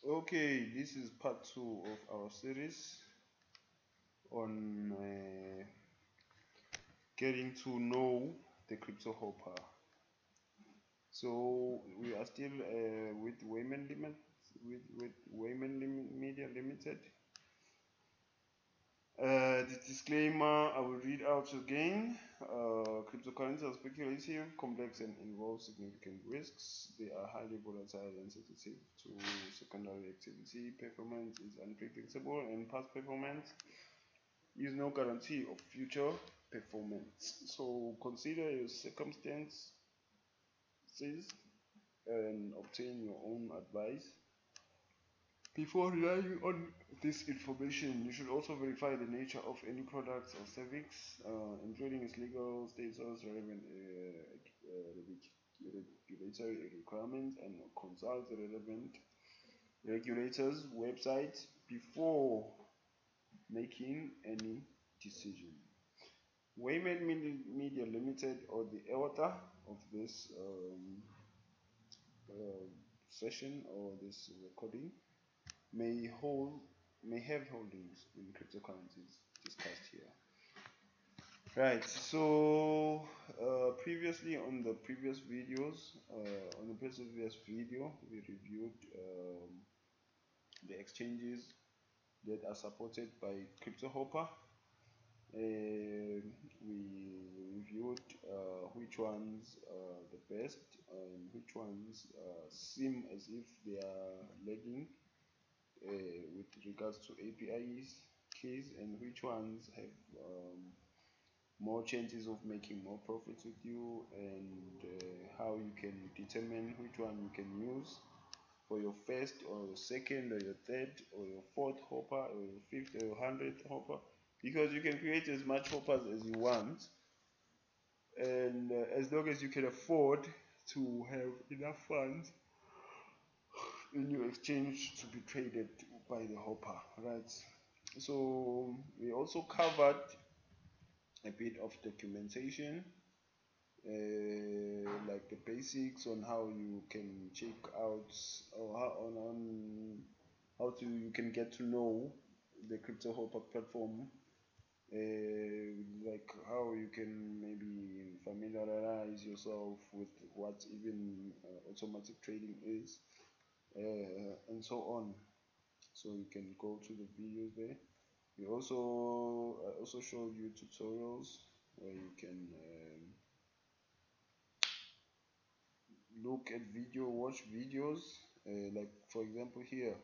Okay, this is part 2 of our series on getting to know the Cryptohopper. So we are still with Wayman Media Limited. The disclaimer I will read out again. Cryptocurrencies are speculative, complex, and involve significant risks. They are highly volatile and sensitive to secondary activity. Performance is unpredictable, and past performance is no guarantee of future performance. So consider your circumstances and obtain your own advice. Before relying on this information, you should also verify the nature of any products or service, including its legal status, relevant regulatory requirements, and consult the relevant regulators' website before making any decision. Wayman Media Limited, or the author of this session or this recording, may have holdings in cryptocurrencies discussed here. Right. So previously on the previous videos, we reviewed the exchanges that are supported by Cryptohopper. We reviewed which ones are the best and which ones seem as if they are lagging with regards to APIs keys, and which ones have more chances of making more profits with you, and how you can determine which one you can use for your first or your second or your third or your fourth hopper or your fifth or your 100th hopper, because you can create as much hoppers as you want, and as long as you can afford to have enough funds in your exchange to be traded by the hopper, right? So we also covered a bit of documentation, like the basics on how you can check out, or how to you can get to know the Cryptohopper platform, like how you can maybe familiarize yourself with what even automatic trading is, and so on. So you can go to the videos there. I also showed you tutorials where you can watch videos, like for example here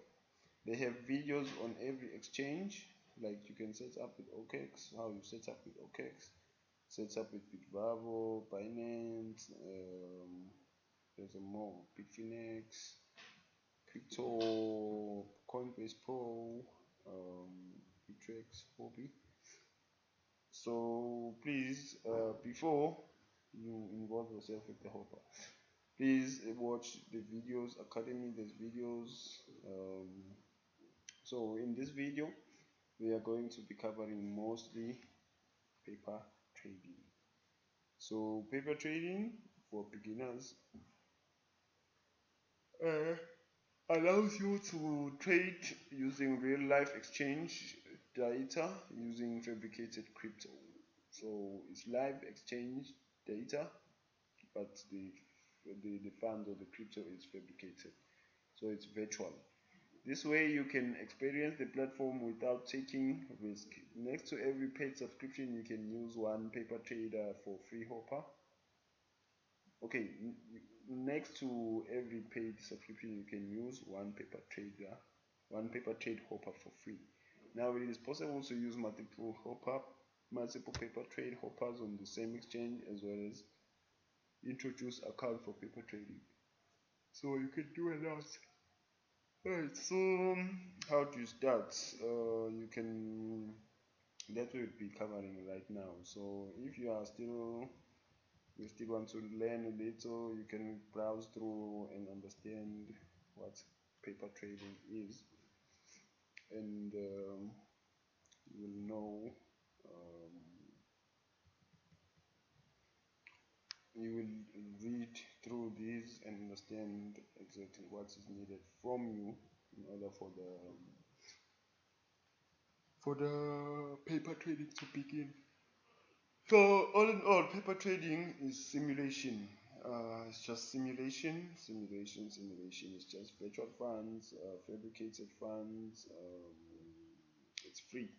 they have videos on every exchange, like you can set up with OKEx, how you set up with OKEx, set up with Bitbravo, Binance, there's a more, Bitfinex, Crypto, Coinbase Pro, Bitrex, Hobby. So please, before you involve yourself with the hopper, please watch the videos academy. There's videos. So in this video we are going to be covering mostly paper trading. So paper trading for beginners allows you to trade using real life exchange data using fabricated crypto. So it's live exchange data, but the fund or the crypto is fabricated, so it's virtual. This way you can experience the platform without taking risk. Next to every paid subscription you can use one paper trader for free hopper. Okay, next to every paid subscription you can use one paper trade hopper for free. Now it is possible to use multiple paper trade hoppers on the same exchange, as well as introduce account for paper trading. So you can do a lot. Right, so how do you start? You can, that we'll be covering right now. So if you still want to learn a little, you can browse through and understand what paper trading is, and you will know, you will read through these and understand exactly what is needed from you in order for the paper trading to begin. So all in all, paper trading is simulation. It's just simulation. It's just virtual funds, fabricated funds. It's free.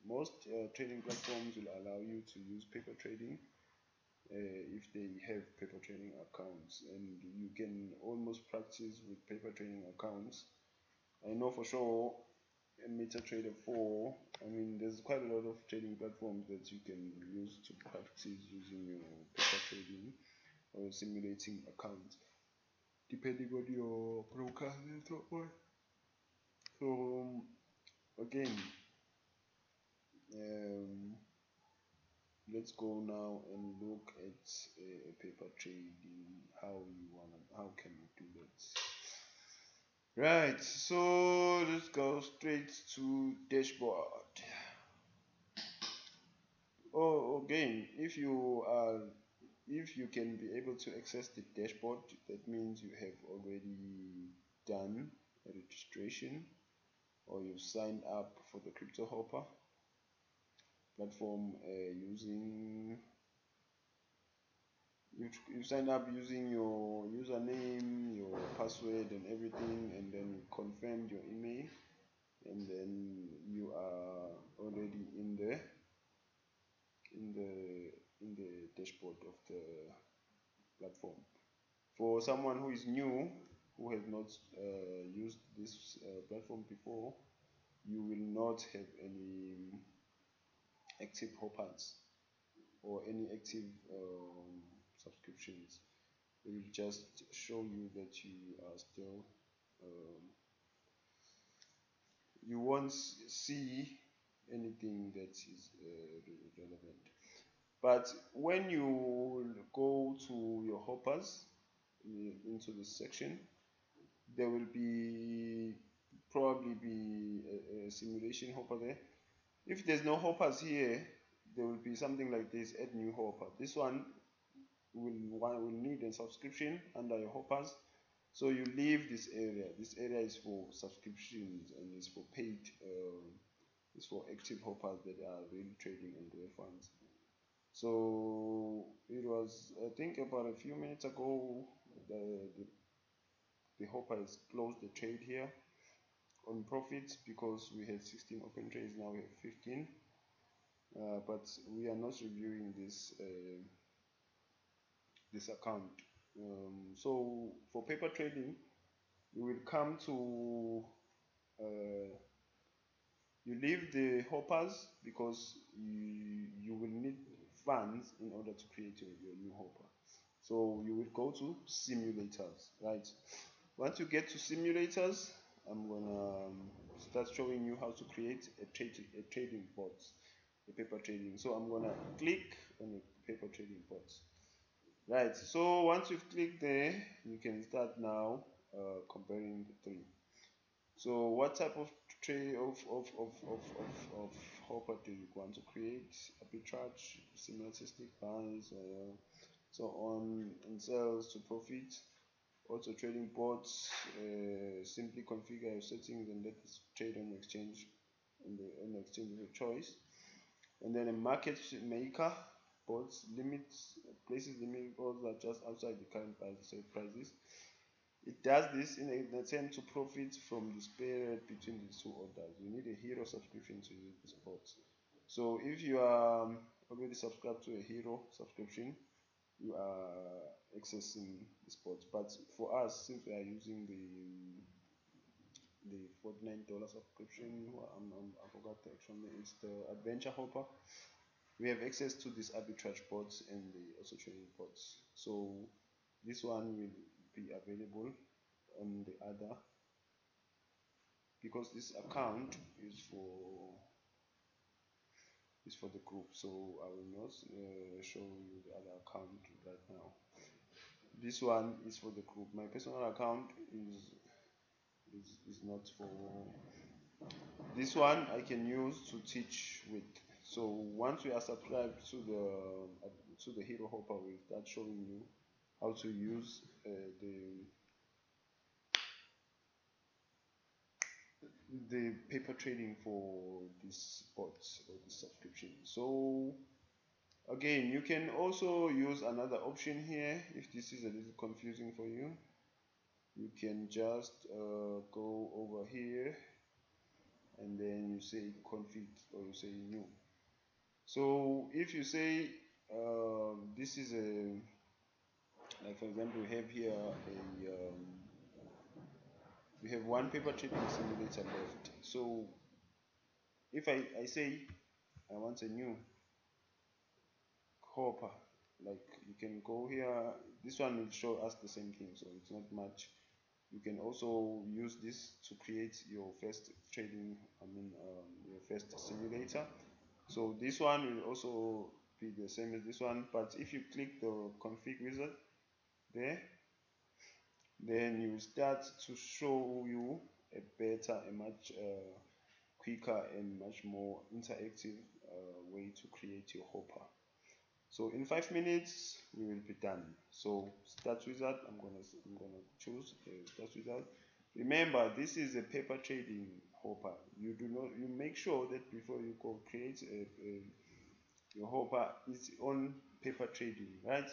Most trading platforms will allow you to use paper trading if they have paper trading accounts, and you can almost practice with paper trading accounts. I know for sure in MetaTrader 4, I mean, there's quite a lot of trading platforms that you can use to practice using your paper trading or simulating accounts, depending on your broker and so on. So again, um, let's go now and look at paper trading. How can you do that? Right. So let's go straight to dashboard. Oh, again, if you can be able to access the dashboard, that means you have already done a registration or you've signed up for the Cryptohopper platform using you signed up using your username, your password and everything, and then you confirmed your email, and then you are already in the dashboard of the platform. For someone who is new, who has not used this platform before, you will not have any active hoppers or any active subscriptions. It will just show you that you are still you won't see anything that is relevant. But when you go to your hoppers into this section, there will probably be a simulation hopper there. If there's no hoppers here, there will be something like this: add new hopper. This one will need a subscription under your hoppers, so you leave this area. This area is for subscriptions and is for paid it's for active hoppers that are really trading on their funds. So it was, I think, about a few minutes ago, the hopper has closed the trade here on profits because we had 16 open trades. Now we have 15, but we are not reviewing this account. So for paper trading, you will come to you leave the hoppers because you will need funds in order to create your new hopper. So you will go to simulators, right? Once you get to simulators, I'm gonna start showing you how to create a trading bot, a paper trading. So I'm gonna click on a paper trading bot. Right. So once you've clicked there, you can start now comparing the three. So what type of trade of hopper do you want to create? Arbitrage, similartistic buys, so on, and sells to profit. Also trading bots, simply configure your settings and let it trade on the exchange, on the exchange of your choice. And then a market maker, bots limits, places limit orders that just outside the current prices. It does this in an attempt to profit from the spread between the two orders. You need a hero subscription to use this bot. So if you are already subscribed to a hero subscription, you are accessing the spot. But for us, since we are using the $49 subscription, I forgot the actual name, it's the Adventure Hopper. We have access to these arbitrage bots and the also trading bots. So this one will be available on the other, because this account is for the group. So I will not show you the other account right now. This one is for the group. My personal account is not for. This one I can use to teach with. So once you are subscribed to the Hero Hopper, we'll start showing you how to use the paper trading for this bot or this subscription. So again, you can also use another option here. If this is a little confusing for you, you can just go over here and then you say config or you say new. So if you say this is a, like for example, we have here we have one paper trading simulator left. So if I say I want a new hopper, like you can go here, this one will show us the same thing, so it's not much. You can also use this to create your first trading, your first simulator. So this one will also be the same as this one, but if you click the config wizard there, then you start to show you a better, a much quicker and much more interactive way to create your hopper. So in 5 minutes we will be done. So start wizard, I'm gonna choose start wizard. Remember, this is a paper trading hopper. You make sure that before you go create your hopper is on paper trading, right?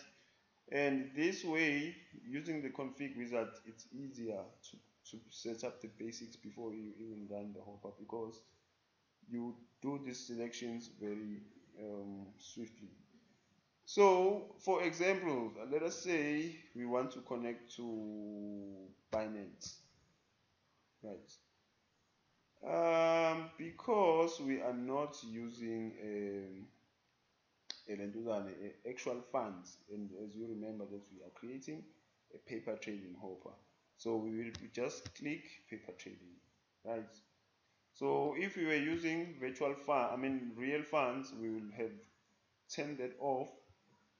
And this way, using the config wizard, it's easier to set up the basics before you even run the hopper, because you do these selections very swiftly. So, for example, let us say we want to connect to Binance, right? Because we are not using actual funds, and as you remember that we are creating a paper trading hopper, so we will just click paper trading, right? So if we were using real funds, we will have turned that off,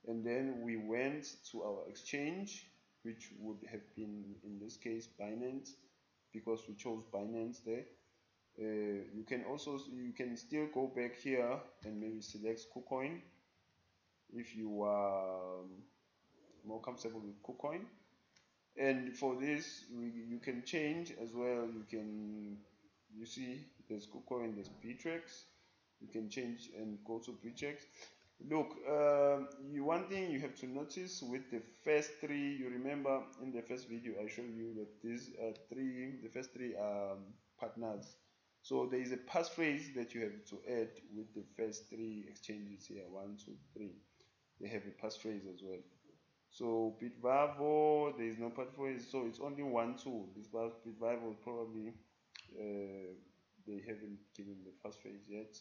and then we went to our exchange, which would have been in this case Binance, because we chose Binance there. You can still go back here and maybe select KuCoin if you are more comfortable with KuCoin. And for this, you can change as well. You see there's KuCoin, there's Bittrex. You can change and go to Bittrex. Look, one thing you have to notice with the first three, you remember in the first video I showed you that the first three are partners. So there is a passphrase that you have to add with the first three exchanges here, 1, 2, 3. They have a passphrase as well. So Bitvavo, there is no passphrase, so it's only 1, 2. This Bitvavo probably they haven't given the passphrase yet,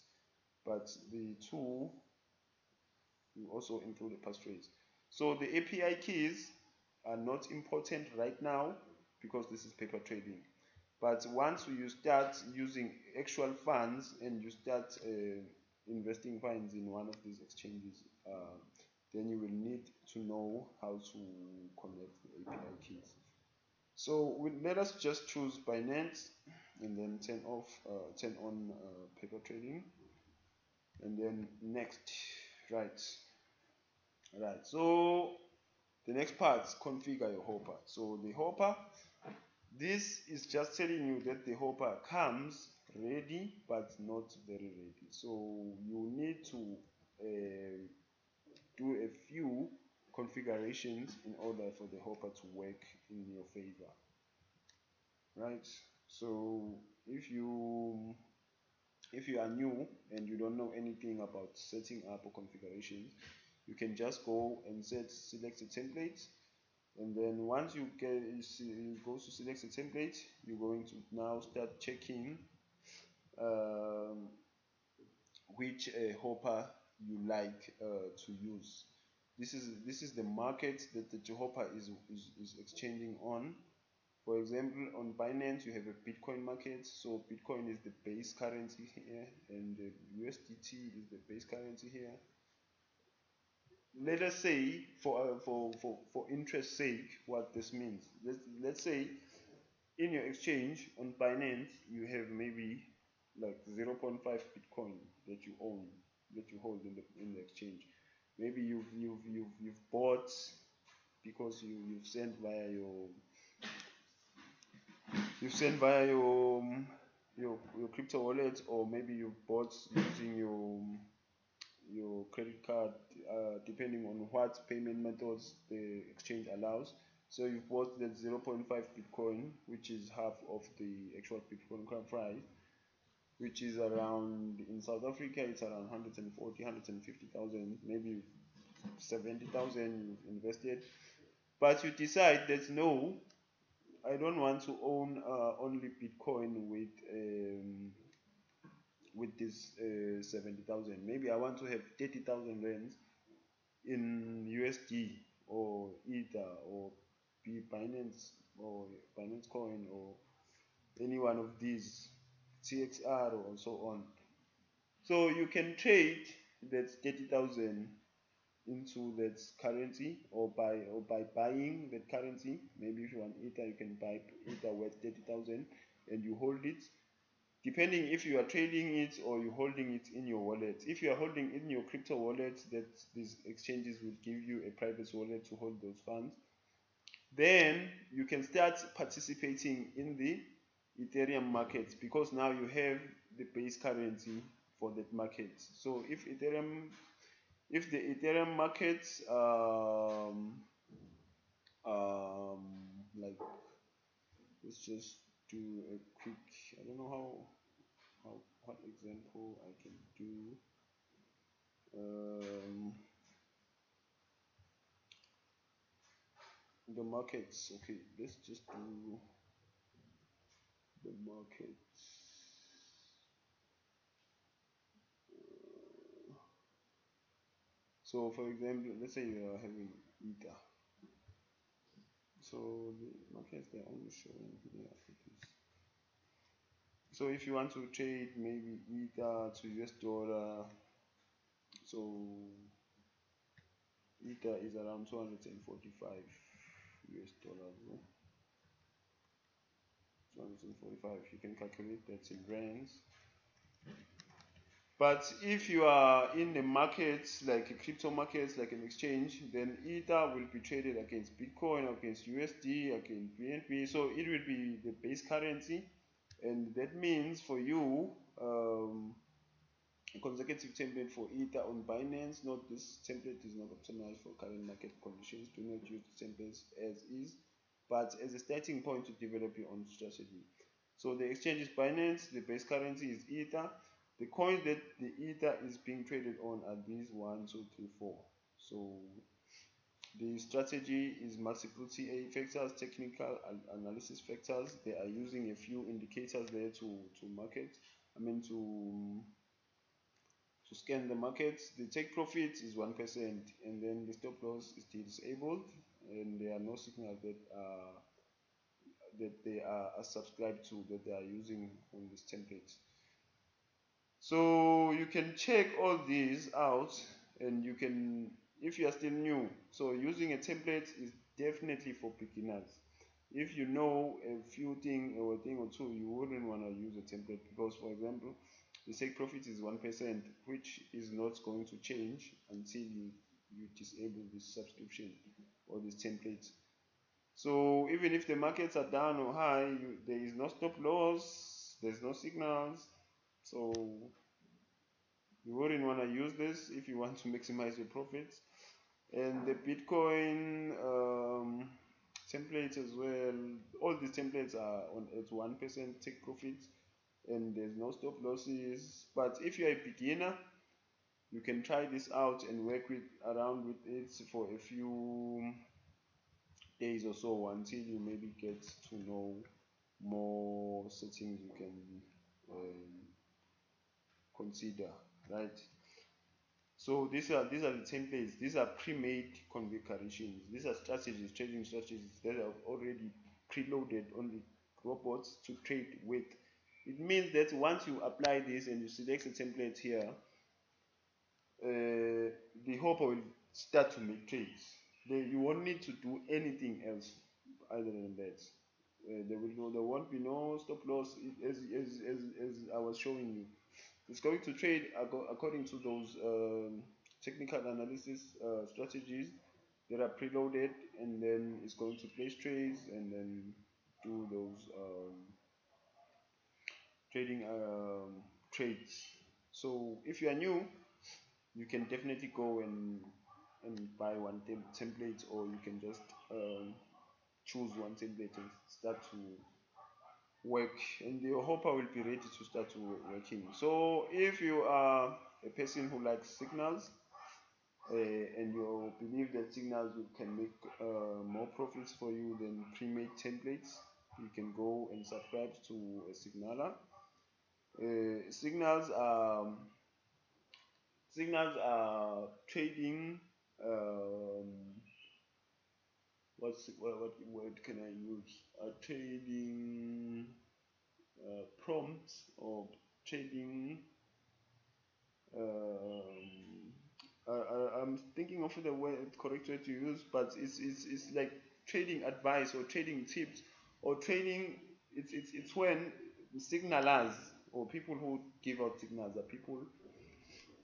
but the 2 you also include a passphrase. So the API keys are not important right now because this is paper trading. But once you start using actual funds and you start investing funds in one of these exchanges, then you will need to know how to connect the API keys. So let us just choose Binance and then turn on paper trading, and then next, right? So the next part is configure your hopper. So the hopper, this is just telling you that the hopper comes ready but not very ready. So you need to do a few configurations in order for the hopper to work in your favor, right? So if you are new and you don't know anything about setting up or configurations, you can just go and select a template, and then once you go to select a template, you're going to now start checking which hopper you like to use. This is the market that the hopper is exchanging on. For example, on Binance you have a Bitcoin market, so Bitcoin is the base currency here, and the USDT is the base currency here. Let us say, for interest sake, what this means. Let's say in your exchange on Binance you have maybe like 0.5 Bitcoin that you own, that you hold in the exchange. Maybe you've bought because you've sent via your your crypto wallet, or maybe you bought using your credit card, depending on what payment methods the exchange allows. So you bought that 0.5 Bitcoin, which is half of the actual Bitcoin price, which is around, in South Africa, it's around 140, 150,000, maybe 70,000 you've invested. But you decide that no, I don't want to own only Bitcoin with this 70,000. Maybe I want to have 30,000 rands in USD or Ether or Binance or Binance Coin or any one of these, CXR or so on. So you can trade that 30,000 into that currency, or by buying that currency. Maybe if you want Ether, you can buy Ether worth 30,000 and you hold it. Depending if you are trading it or you're holding it in your wallet. If you are holding it in your crypto wallet, that these exchanges will give you a private wallet to hold those funds. Then you can start participating in the Ethereum market, because now you have the base currency for that market. So if the Ethereum market, like, let's just do a quick, I don't know what example I can do. The markets, okay, let's just do the markets. So for example, let's say you are having Ether. So the markets, they're only showing here it is. So if you want to trade maybe Ether to US dollar, so Ether is around 245 US dollars. 245, you can calculate that in rands. But if you are in the markets, like a crypto markets, like an exchange, then Ether will be traded against Bitcoin, against USD, against BNB. So it will be the base currency, and that means for you, a consecutive template for Ether on Binance. Note, this template is not optimized for current market conditions. Do not use the templates as is, but as a starting point to develop your own strategy. So the exchange is Binance, the base currency is Ether. The coins that the Ether is being traded on are these 1, 2, 3, 4. So the strategy is multiple TA factors, technical analysis factors. They are using a few indicators there to market. I mean to scan the markets. The take profit is 1%, and then the stop loss is still disabled, and there are no signals that they are subscribed to, that they are using on this template. So you can check all these out, and you can, if you are still new, so using a template is definitely for beginners. If you know a few things or a thing or two, you wouldn't want to use a template, because for example, the take profit is 1%, which is not going to change until you disable this subscription or this template. So even if the markets are down or high, there is no stop loss, there's no signals, so you wouldn't want to use this if you want to maximize your profits. And the Bitcoin templates as well, all these templates are on at 1% take profit, and there's no stop losses. But if you're a beginner, you can try this out and work around with it for a few days or so, until you maybe get to know more settings you can consider, right? So these are the templates. These are pre-made configurations. These are strategies, trading strategies that are already preloaded on the robots to trade with. It means that once you apply this and you select a template here, the hopper will start to make trades. You won't need to do anything else other than that. There won't be no stop loss, as I was showing you. It's going to trade according to those technical analysis strategies that are preloaded, and then it's going to place trades and then do those trading trades. So if you are new, you can definitely go and buy one template, or you can just choose one template and start to work, and your hopper will be ready to start working. So if you are a person who likes signals, and you believe that signals can make more profits for you than pre-made templates, you can go and subscribe to a signaler. Signals are trading, what word can I use? Trading prompts, or trading. Um, I'm thinking of the correct way to use, but it's like trading advice or trading tips or trading. It's when signalers or people who give out signals are people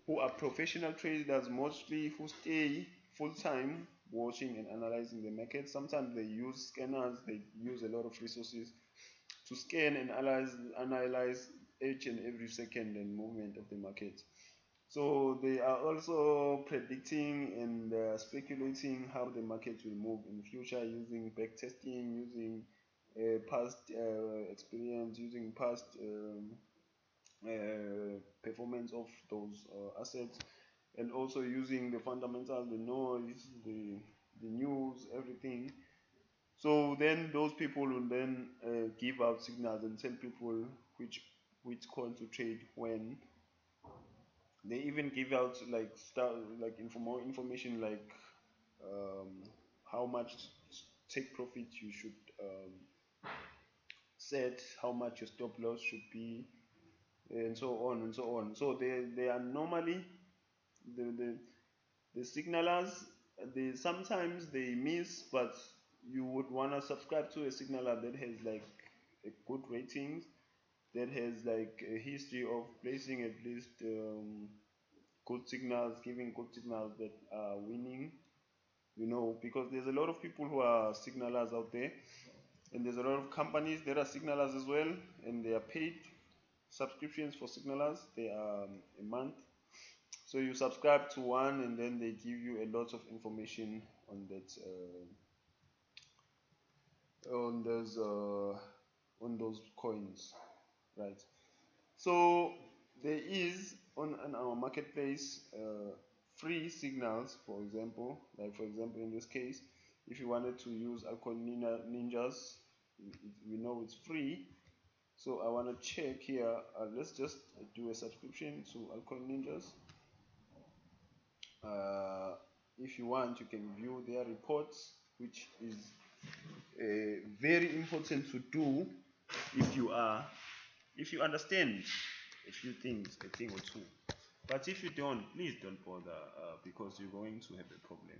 who are professional traders, mostly, who stay full time watching and analyzing the market. Sometimes they use scanners, they use a lot of resources to scan and analyze each and every second and movement of the market. So they are also predicting and speculating how the market will move in the future, using backtesting, using past experience, using past performance of those assets, and also using the fundamentals, the noise, the news, everything. So then those people will then give out signals and tell people which coin to trade when. They even give out like more information, like um, how much take profit you should set, how much your stop loss should be, and so on and so on. So they are normally the the signalers. They sometimes they miss, but you would want to subscribe to a signaler that has like a good ratings, that has like a history of placing at least good signals, giving good signals that are winning, because there's a lot of people who are signalers out there, and there's a lot of companies that are signalers as well, and they are paid subscriptions for signalers. They are a month. So you subscribe to one, and then they give you a lot of information on that, on those coins, right? So there is on our marketplace free signals, for example. Like for example, in this case, if you wanted to use Alcoin Ninjas, we know it's free. So I want to check here. Let's just do a subscription to Alcoin Ninjas. If you want, you can view their reports, which is very important to do if you understand a few things, a thing or two. But if you don't, please don't bother, because you're going to have a problem.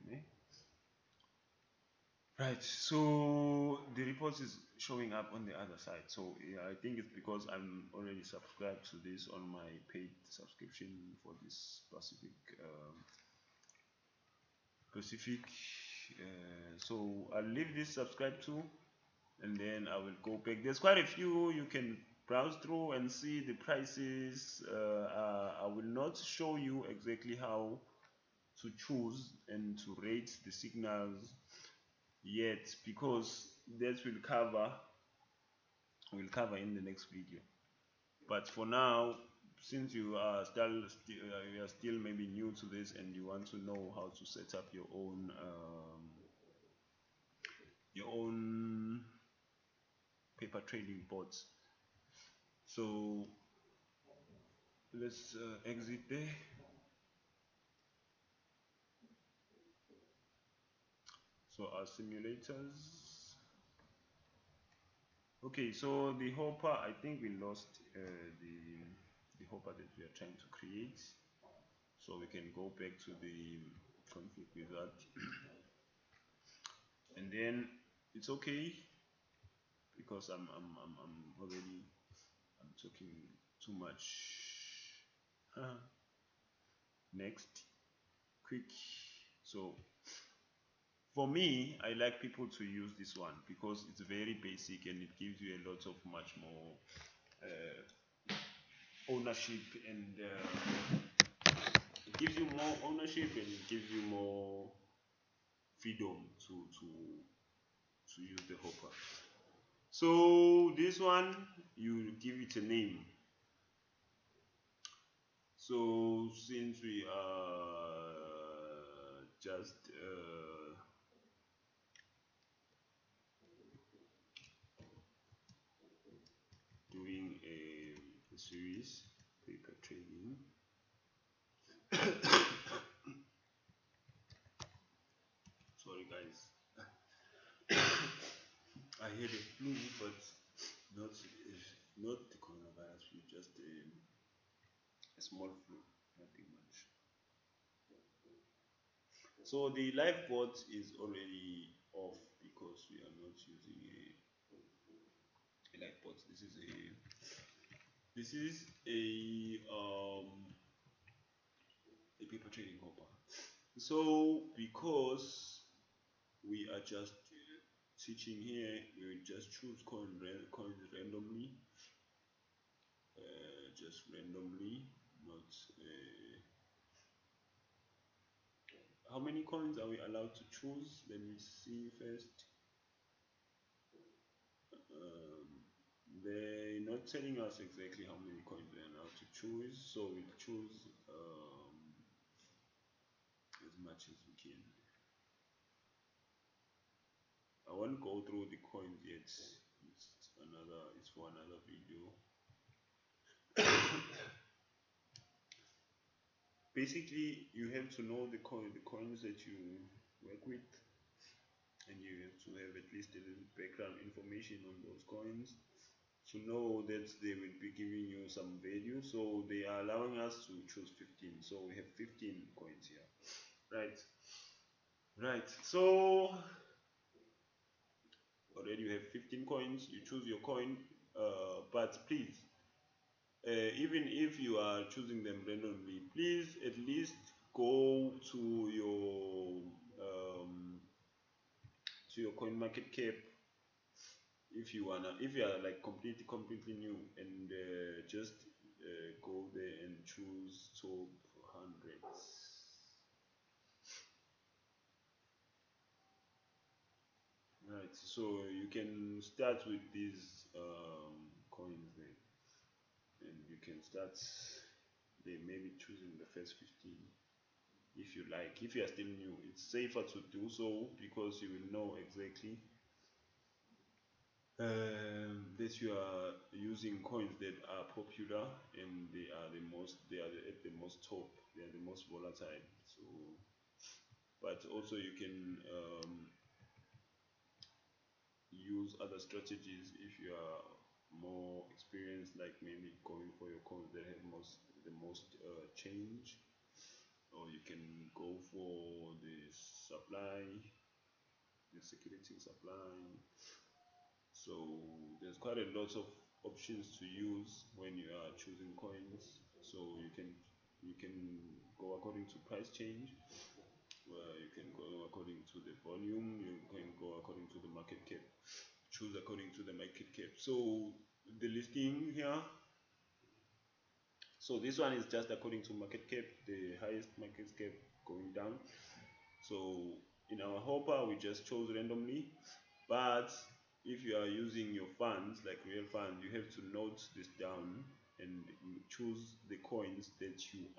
Right, so the report is showing up on the other side. So yeah, I think it's because I'm already subscribed to this on my paid subscription for this specific. So I'll leave this subscribe to, and then I will go back. There's quite a few you can browse through and see the prices. I will not show you exactly how to choose and to rate the signals yet, because that will cover in the next video. But for now, since you are still maybe new to this, and you want to know how to set up your own paper trading bots, so let's exit there. So our simulators. Okay, so the hopper, I think we lost the hopper that we are trying to create. So we can go back to the config wizard, and then it's okay, because I'm already talking too much. Next, quick. So for me, I like people to use this one because it's very basic, and it gives you a lot of much more ownership, and it gives you more ownership, and it gives you more freedom to use the hopper. So this one, you give it a name. So since we are just doing a series, paper trading. Sorry guys, I had a flu, but not the coronavirus flu, just a small flu, nothing much. So the live bot is already off because we are not using a live bot. This is a paper trading hopper. So because we are just teaching here, we will just choose coins randomly, just randomly, not how many coins are we allowed to choose? Let me see first. um, they're not telling us exactly how many coins we're allowed to choose, so we'll choose as much as we can. I won't go through the coins yet, it's for another video. Basically, you have to know the coins that you work with, and you have to have at least a little background information on those coins to know that they will be giving you some value. So they are allowing us to choose 15, so we have 15 coins here, right. So already you have 15 coins, you choose your coin, but please, even if you are choosing them randomly, please at least go um, to your coin market cap. If you are like completely new, and just go there and choose top hundreds. Right, so you can start with these coins there, and you can start there, maybe choosing the first 15 if you like. If you are still new, it's safer to do so because you will know exactly that you are using coins that are popular, and they are at the most top, they are the most volatile. So, but also you can use other strategies if you are more experienced, like maybe going for your coins that have the most change, or you can go for the supply, the security supply. So there's quite a lot of options to use when you are choosing coins. So you can go according to price change, you can go according to the volume, you can go according to the market cap, choose according to the market cap. So the listing here, so this one is just according to market cap, the highest market cap going down. So in our hopper we just chose randomly, but if you are using your funds like real funds, you have to note this down and choose the coins that you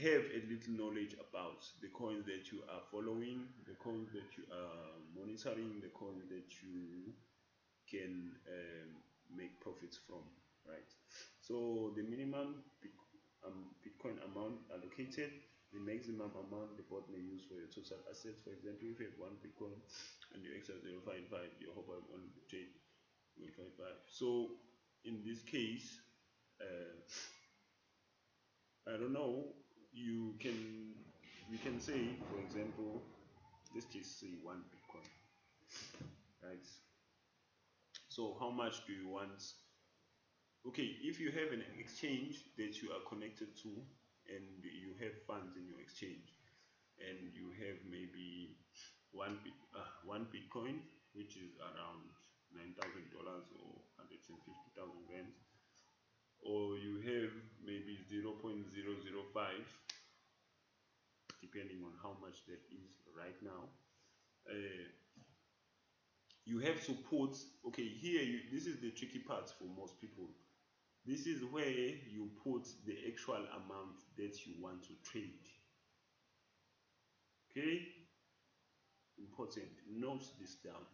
have a little knowledge about, the coins that you are following, the coins that you are monitoring, the coins that you can make profits from, right? So the minimum Bitcoin amount allocated, the maximum amount the bot may use for your total assets. For example, if you have one Bitcoin and you extract 0.5, your hopper will only trade 0.5. So in this case, uh, I don't know, you can we can say, for example, let's just say one Bitcoin, right? So how much do you want? Okay, if you have an exchange that you are connected to, and you have funds in your exchange, and you have maybe one Bitcoin, which is around $9,000 or 150,000 rands. or you have maybe 0.005, depending on how much that is right now. Uh, you have to put, okay, here this is the tricky part for most people. This is where you put the actual amount that you want to trade. Okay, important. Note this down.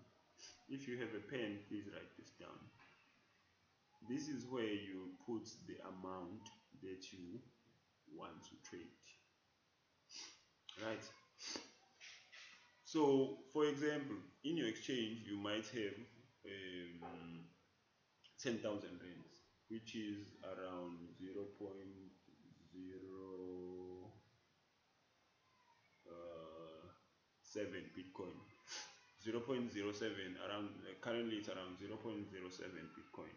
If you have a pen, please write this down. This is where you put the amount that you want to trade. Right? So, for example, in your exchange, you might have 10,000 rands, which is around 0.07 Bitcoin. 0.07 around, currently it's around 0.07 Bitcoin.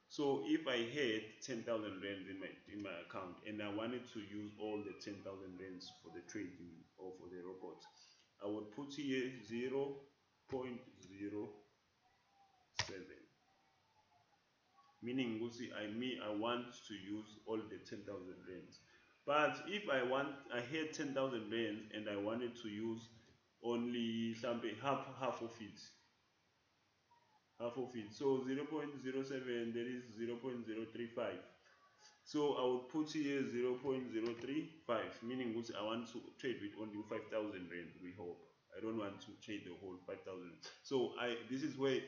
So if I had 10,000 rands in my account and I wanted to use all the 10,000 rands for the trading or for the robots, I would put here 0.07, meaning I want to use all the 10,000 rands. But if I had 10,000 rands and I wanted to use only something half of it, so 0.07, that is 0.035. So I would put here 0.035, meaning I want to trade with only 5,000 rand. We hope. I don't want to trade the whole 5,000. So this is where you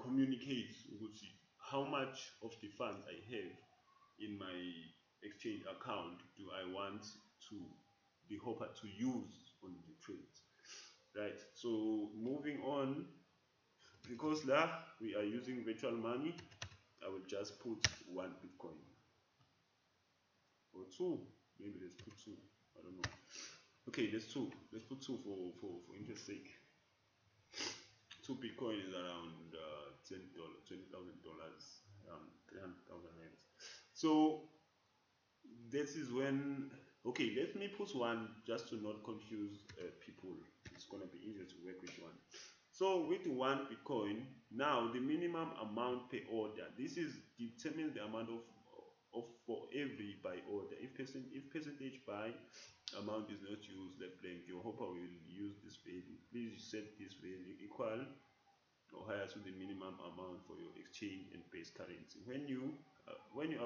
communicate with how much of the funds I have in my exchange account do I want to the hopper to use on the trades, right? So moving on, because now we are using virtual money, I will just put 1 Bitcoin or two. Maybe let's put two. I don't know. Okay, let's two. Let's put two for interest sake. 2 Bitcoin is around $10, $20,000, 300,000 rands. So this is when, okay, let me put one just to not confuse people. It's gonna be easier to work with one. So with 1 Bitcoin, now the minimum amount per order. This is determines the amount of for every buy order. If percentage buy amount is not used, like blank, your hopper will use this value. Please set this value equal or higher to the minimum amount for your exchange and base currency. When your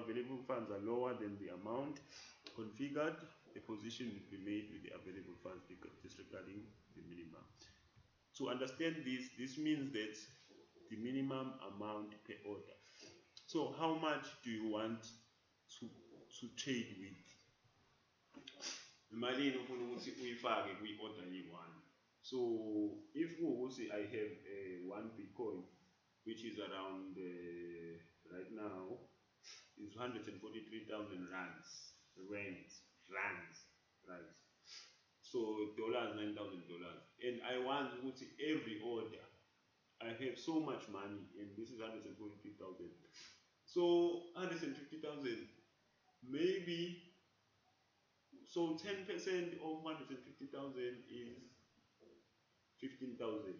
available funds are lower than the amount configured, a position will be made with the available funds disregarding the minimum. To understand this means that the minimum amount per order. So how much do you want to trade with? Imagine ufuna ukuthi uyifake kwi-order yi-1. So if kuwukuthi I have 1 Bitcoin, which is around right now is 143,000 rands, right? So dollars, $9,000, and I want ukuthi every order I have so much money, and this is 143,000. So 150,000, maybe, so 10% of 150,000 is 15,000,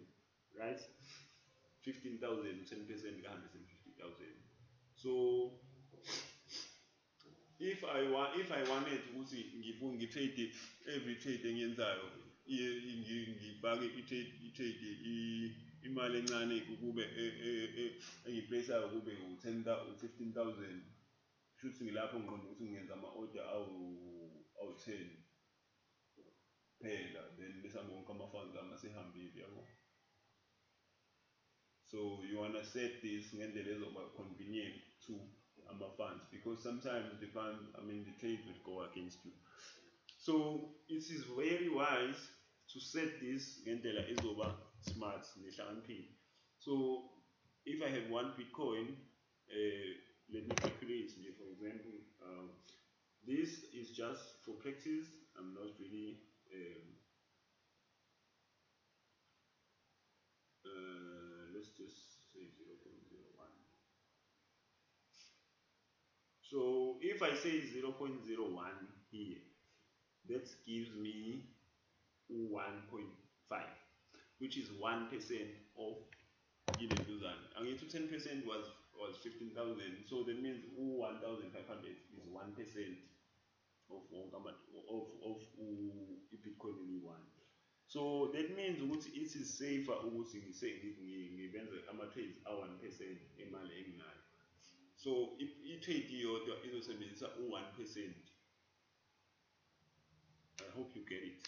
right? 15,000, 10% 150,000. So if I wanted ukuthi ngitrade every trade engiyenzayo ngifake i-trade imali encane kube engiyiplaceayo kube u-15,000, kushuthi ngilapho ngiqonda ukuthi ngenza ama-order awu-10 phela, then bese wonke ama-funds ami asehambile, yabo. So you wanna set this ngendlela ezoba convenient to ama-funds, because sometimes the fund, the trade will go against you. So it is very wise to set this ngendlela ezoba smart nehlakaniphile. So if I have 1 Bitcoin, let me calculate, for example, this is just for practice. I'm not really let's just say 0.01. So if I say 0.01 here, that gives me 1.5, which is 1% of ile duzane. Angithi 10% was 15,000. So that means 1,500 is 1% of of Bitcoin one. So that means ukuthi it is safer ukuthi ngibenze ama-trades a-1% emali enginayo. So i-trade iyodwa izosebenzisa u-1%. I hope you get it.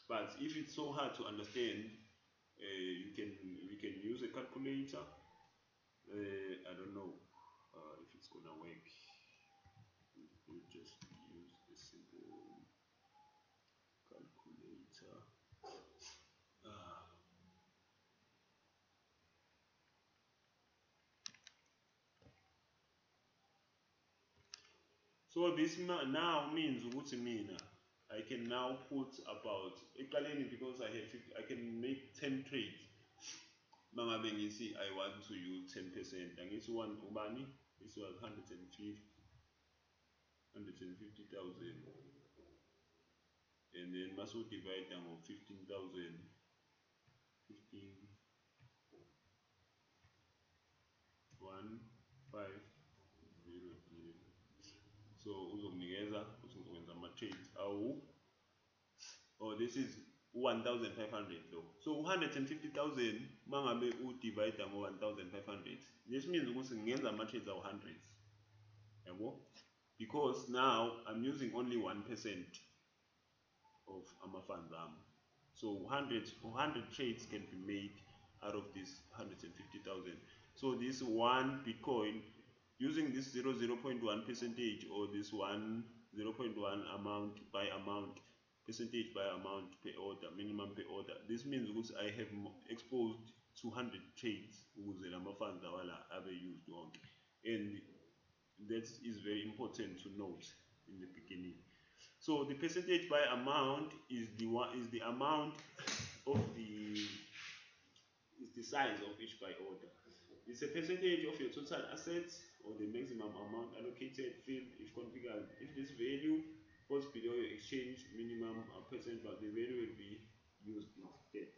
But if it's so hard to understand, we can use a calculator. I don't know if it's gonna work. You just use a simple calculator. Ah, so this now means ukuthi mina I can now put about ekuqaleni because I can make 10 trades. Mangabe ngithi I want to use 10%. Angithi one ubani? This was 150,000. And then must divide them of 15,000. 15 1 5 0 0. So uzonginikeza ukuthi ngizokwenza ama-trades awu, oh this is 1,500 though. So 150,000 mangabe udivide ngo-1,500, this means ukuthi ngenza ama-trades awu-hundreds, yabo, because now I'm using only 1% of ama-funds ami. So 100 trades can be made out of this 150,000. So this one Bitcoin, using this 0.1 percentage, or this 0.1 amount by amount, percentage by amount per order, minimum per order, this means I have exposed 200 trades ukuze lama funds awala abe used wonke. And that is very important to note in the beginning. So the percentage by amount is the amount of the size of each buy order. It's a percentage of your total assets or the maximum amount allocated field if configured. If this value falls below your exchange minimum percent, but the value will be used instead.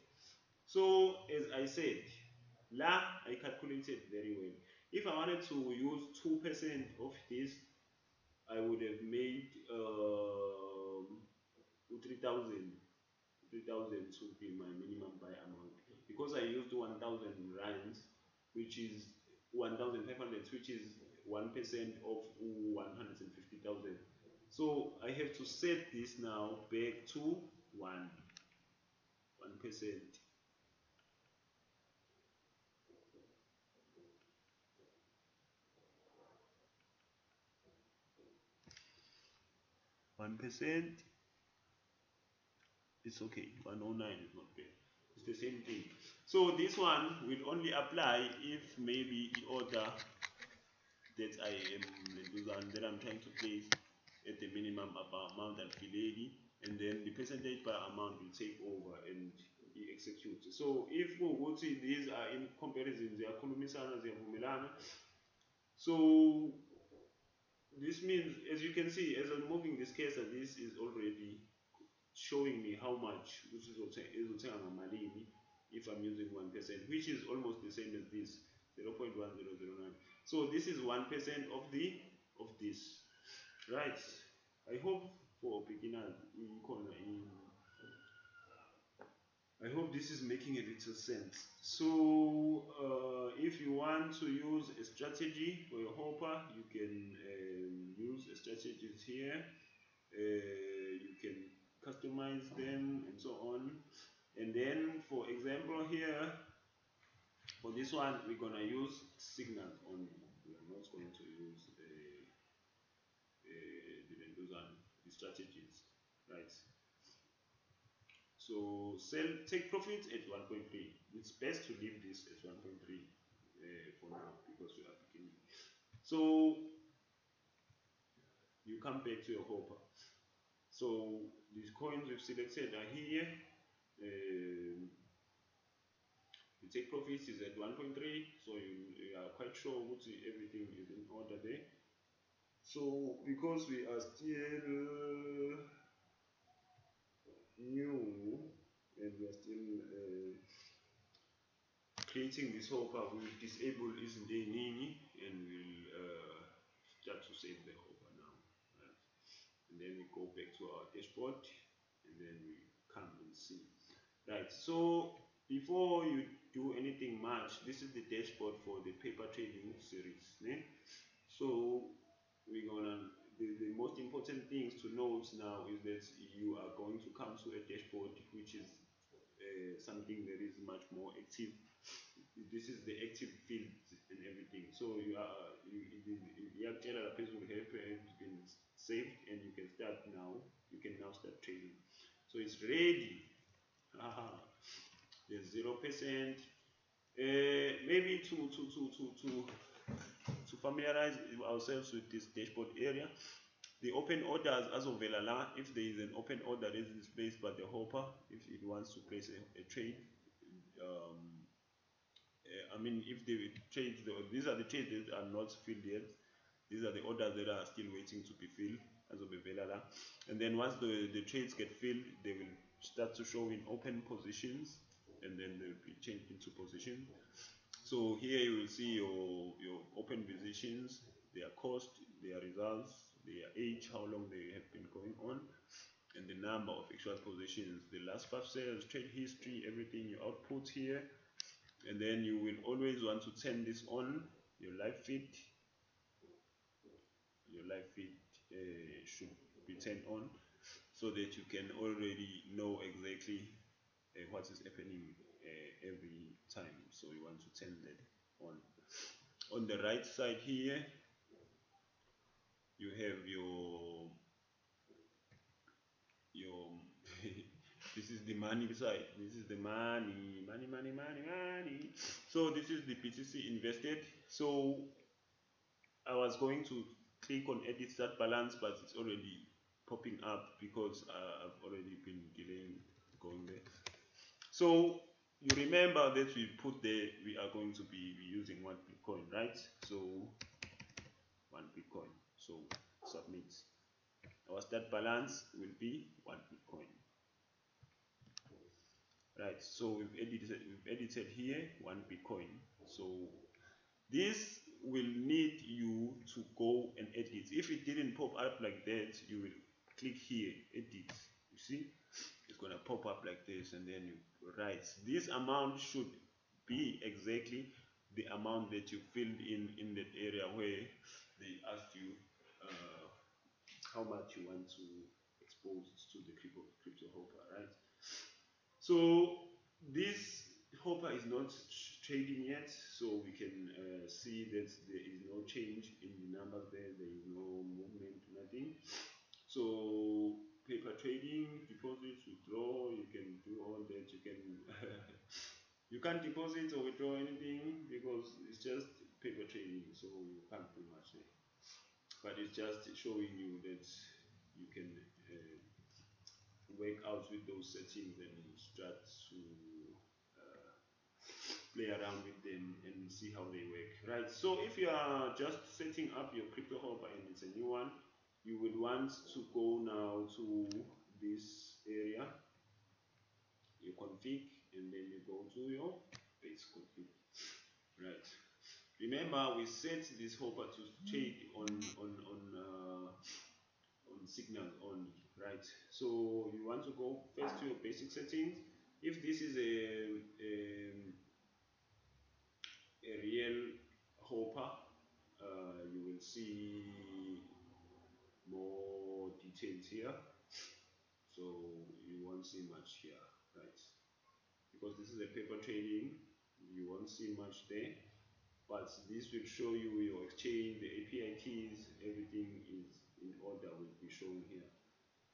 So as I said, I calculated very well. If I wanted to use 2% of this, I would have made 3,000. 3,000 should be my minimum buy amount. Because I used 1,000 rands, which is 1,500, which is 1% of 150,000. So I have to set this now back to 1%. It's okay. 109 is not bad. It's the same thing. So this one will only apply if maybe the order that I'm trying to place at the minimum amount already, and then the percentage per amount will take over and be executed. So if these are in comparison, they are ziyavumelana. So this means, as you can see, as I'm moving this cursor, this is already showing me how much which is malini if I'm using 1%, which is almost the same as this 0.1009. So this is 1% of this, right? I hope for beginners I hope this is making a little sense. So if you want to use a strategy for your hopper, you can use a strategies here. You can customize them and so on. And then for example here, for this one we're gonna use signals only. We are not going to use the strategies, right? So take profits at 1.3. It's best to leave this at 1.3 for now because we are beginning. So you come back to your hopper. So these coins we've selected are here. The take profits is at 1.3, so you are quite sure everything is in order there. So because we are still new and we are still creating this hopper, we will disable isn't nini and we'll start to save the hopper now. Right? And then we go back to our dashboard and then we come and see. Right, so before you do anything much, this is the dashboard for the paper trading series. Ne? So we're gonna the most important things to note now is that you are going to come to a dashboard which is something that is much more active. This is the active fields and everything. So you are the actual will have been saved and you can start now. You can now start trading. So it's ready. Haha. There's 0%. Maybe to familiarize ourselves with this dashboard area, the open orders as of Velala, if there is an open order that is placed by the hopper, if it wants to place a trade, um, I mean, if they trade, these are the trades that are not filled yet. These are the orders that are still waiting to be filled as of Velala. And then once the trades get filled, they will start to show in open positions and then they'll be changed into position. So here you will see your open positions, their cost, their results, their age, how long they have been going on, and the number of actual positions, the last 5 sales, trade history, everything you output here. And then you will always want to turn this on, your live feed. Your live feed should be turned on so that you can already know exactly what is happening every time. So you want to turn that on. On the right side here, you have your this is the money side. This is the money. So this is the BTC invested. So I was going to click on edit start balance, but it's already popping up because I've already been delaying going there. So you remember that we put there we are going to be using 1 Bitcoin, right? So 1 Bitcoin. So submit. Our start balance will be 1 Bitcoin. Right, so we've edited here 1 Bitcoin. So this will need you to go and edit. If it didn't pop up like that, you will click here, edit. You see, it's gonna pop up like this, and then you write. This amount should be exactly the amount that you filled in that area where they asked you how much you want to expose to the crypto hopper, right? So this hopper is not trading yet, so we can see that there is no change in the numbers there. There is no movement, nothing. So paper trading, deposits, withdraw, you can do all that. You can you can't deposit or withdraw anything because it's just paper trading, so you can't do much there. But it's just showing you that you can work out with those settings and start to uh, play around with them and see how they work. Right, so if you are just setting up your Cryptohopper and it's a new one, you will want to go now to this area, your config, and then you go to your base config. Right, remember we set this hopper to trade on signals only, right? So you want to go first to your basic settings. If this is a real hopper, you will see more details here. So you won't see much here, right? Because this is a paper trading, you won't see much there. But this will show you your exchange, the API keys, everything is in order will be shown here.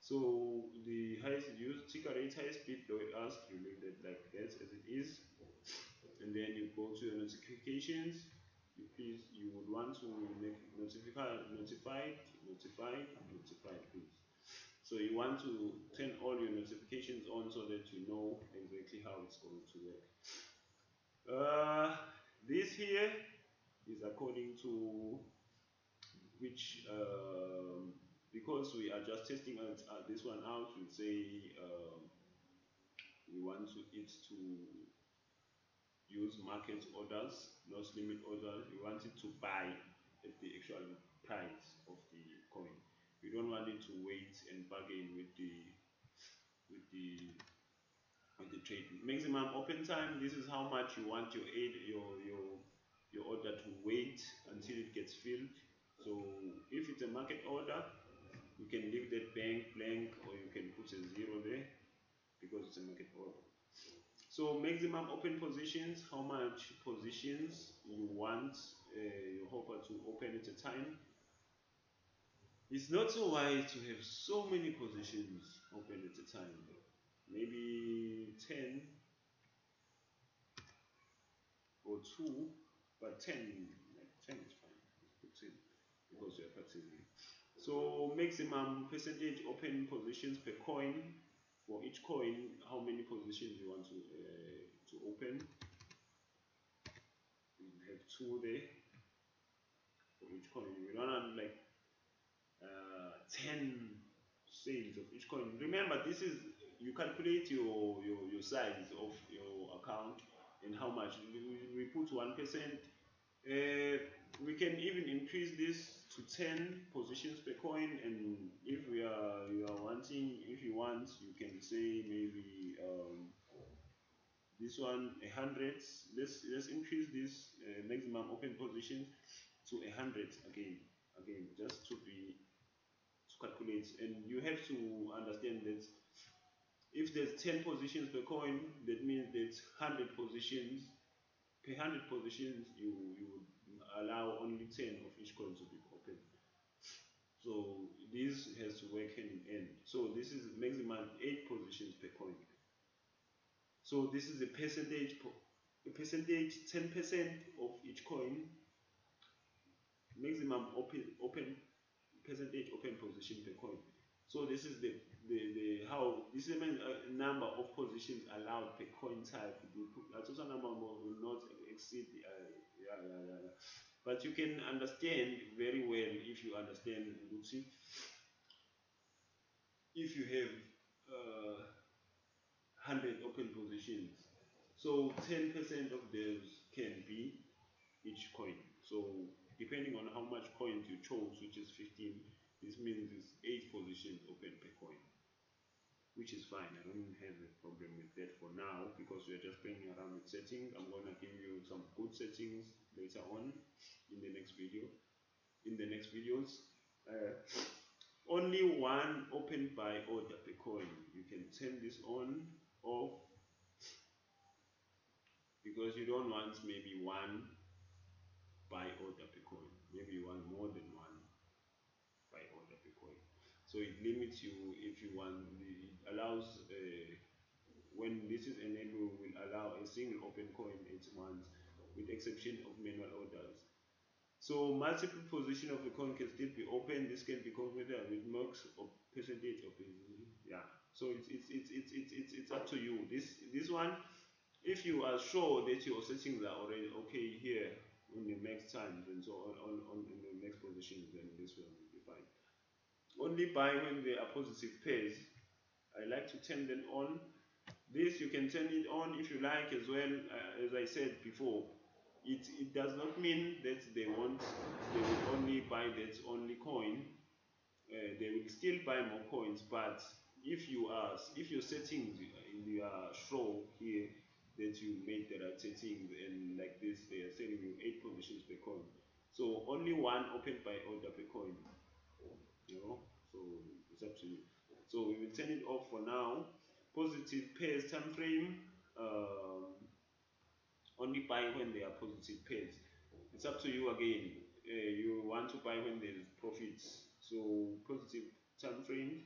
So the highest use ticker rate, highest bid low ask, you leave that like that as it is, and then you go to your notifications. You would want to make notified, please. So you want to turn all your notifications on so that you know exactly how it's going to work. This here is according to which because we are just testing this one out, we say we want it to use use market orders, loss limit order. You want it to buy at the actual price of the coin. You don't want it to wait and bargain with the with the trade. Maximum open time. This is how much you want your order to wait until it gets filled. So if it's a market order, you can leave that blank, or you can put a zero there because it's a market order. So maximum open positions, how much positions you want your hopper to open at a time. It's not so wise to have so many positions open at a time. Maybe 10 or 2, but 10, like 10 is fine. Let's put 10 because we are practicing. So maximum percentage open positions per coin. For each coin, how many positions you want to open. We have 2 there for each coin. We don't have like 10 sales of each coin. Remember, this is, you calculate your size of your account and how much. We put 1%. We can even increase this to 10 positions per coin, and if you are wanting, if you want, you can say maybe this one 100. Let's increase this maximum open positions to 100 again, just to be to calculate. And you have to understand that if there's 10 positions per coin, that means there's 100 positions. Per 100 positions, you would allow only 10 of each coin to be open. So this has to work hand in hand. So this is maximum 8 positions per coin. So this is a percentage 10% of each coin, maximum open percentage open position per coin. So this is the how this is a number of positions allowed per coin type. A total number will not exceed the but you can understand very well if you understand Lucy. If you have 100 open positions, so 10% of those can be each coin. So depending on how much coins you chose, which is 15, this means it's 8 positions open per coin, which is fine. I don't have a problem with that for now because we are just playing around with settings. I'm gonna give you some good settings later on in the next video. In the next videos, only one open buy order per coin. You can turn this on, off, because you don't want maybe one buy order per coin. Maybe you want more than one buy order per coin. So it limits you if you want. It allows when this is enabled, will allow a single open coin at once, with exception of manual orders. So multiple position of the coin can still be open. This can be configured with max or percentage of it. Yeah. So it's up to you. This one, if you are sure that your settings are already okay here in the next times and so on in the next position, then this one will be fine. Only buy when they are positive pairs. I like to turn them on. This you can turn it on if you like as well. As I said before, it does not mean that they will only buy that only coin. They will still buy more coins, but if your settings, you are sure here that you made the right settings, and like this they are selling you 8 positions per coin, so only one open by order per coin, so it's up to you. So we will turn it off for now. Positive pairs time frame, only buy when they are positive pairs. It's up to you again. You want to buy when there is profits. So positive time frame,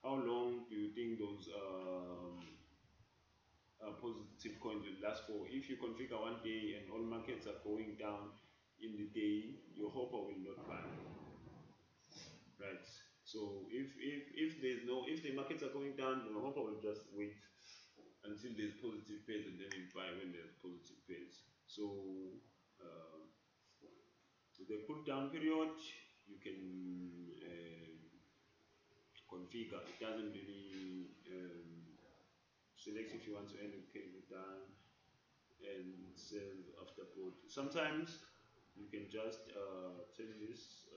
how long do you think those positive coins will last for? If you configure one day and all markets are going down in the day, your hopper will not buy. Right. So if the markets are going down, the hopper will just wait until there's positive pairs, and then you buy when there's positive pairs. So the cool down period, you can configure. It doesn't really select if you want to end the period down. and sell after both. Sometimes you can just tell this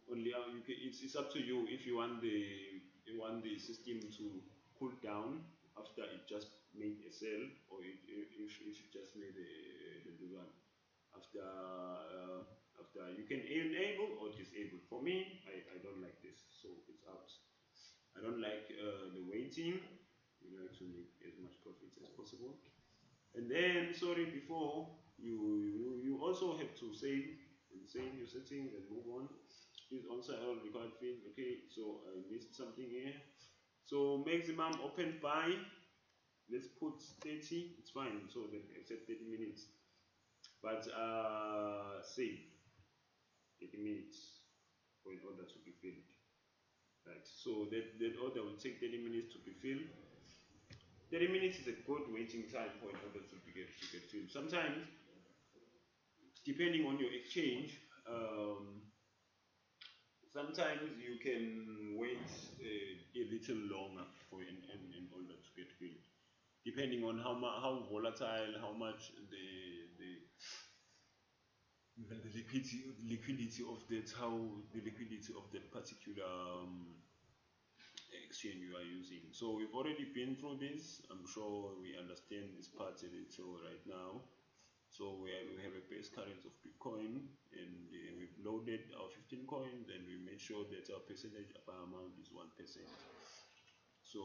only it's up to you if you want the system to cool down after it just made a sell, or if you just made the one after after you can enable or disable. For me, I don't like this, so it's out. I don't like the waiting. We like to make as much profit as possible. And then, sorry, before you also have to save your settings and move on. Please also all required fields. Okay, so I missed something here. So maximum open by, let's put 30. It's fine. So then accept 30 minutes, but save 30 minutes for an order to be filled. Right. So that order will take 30 minutes to be filled. 30 minutes is a good waiting time for an order to get filled. Sometimes, depending on your exchange, um, sometimes you can wait a little longer for an order to get filled, depending on how volatile, how much the liquidity of that, how the liquidity of that particular exchange you are using. So we've already been through this. I'm sure we understand this part a little right now. So we have a base current of Bitcoin, and we've loaded our 15 coins, and we made sure that our percentage of our amount is 1%. So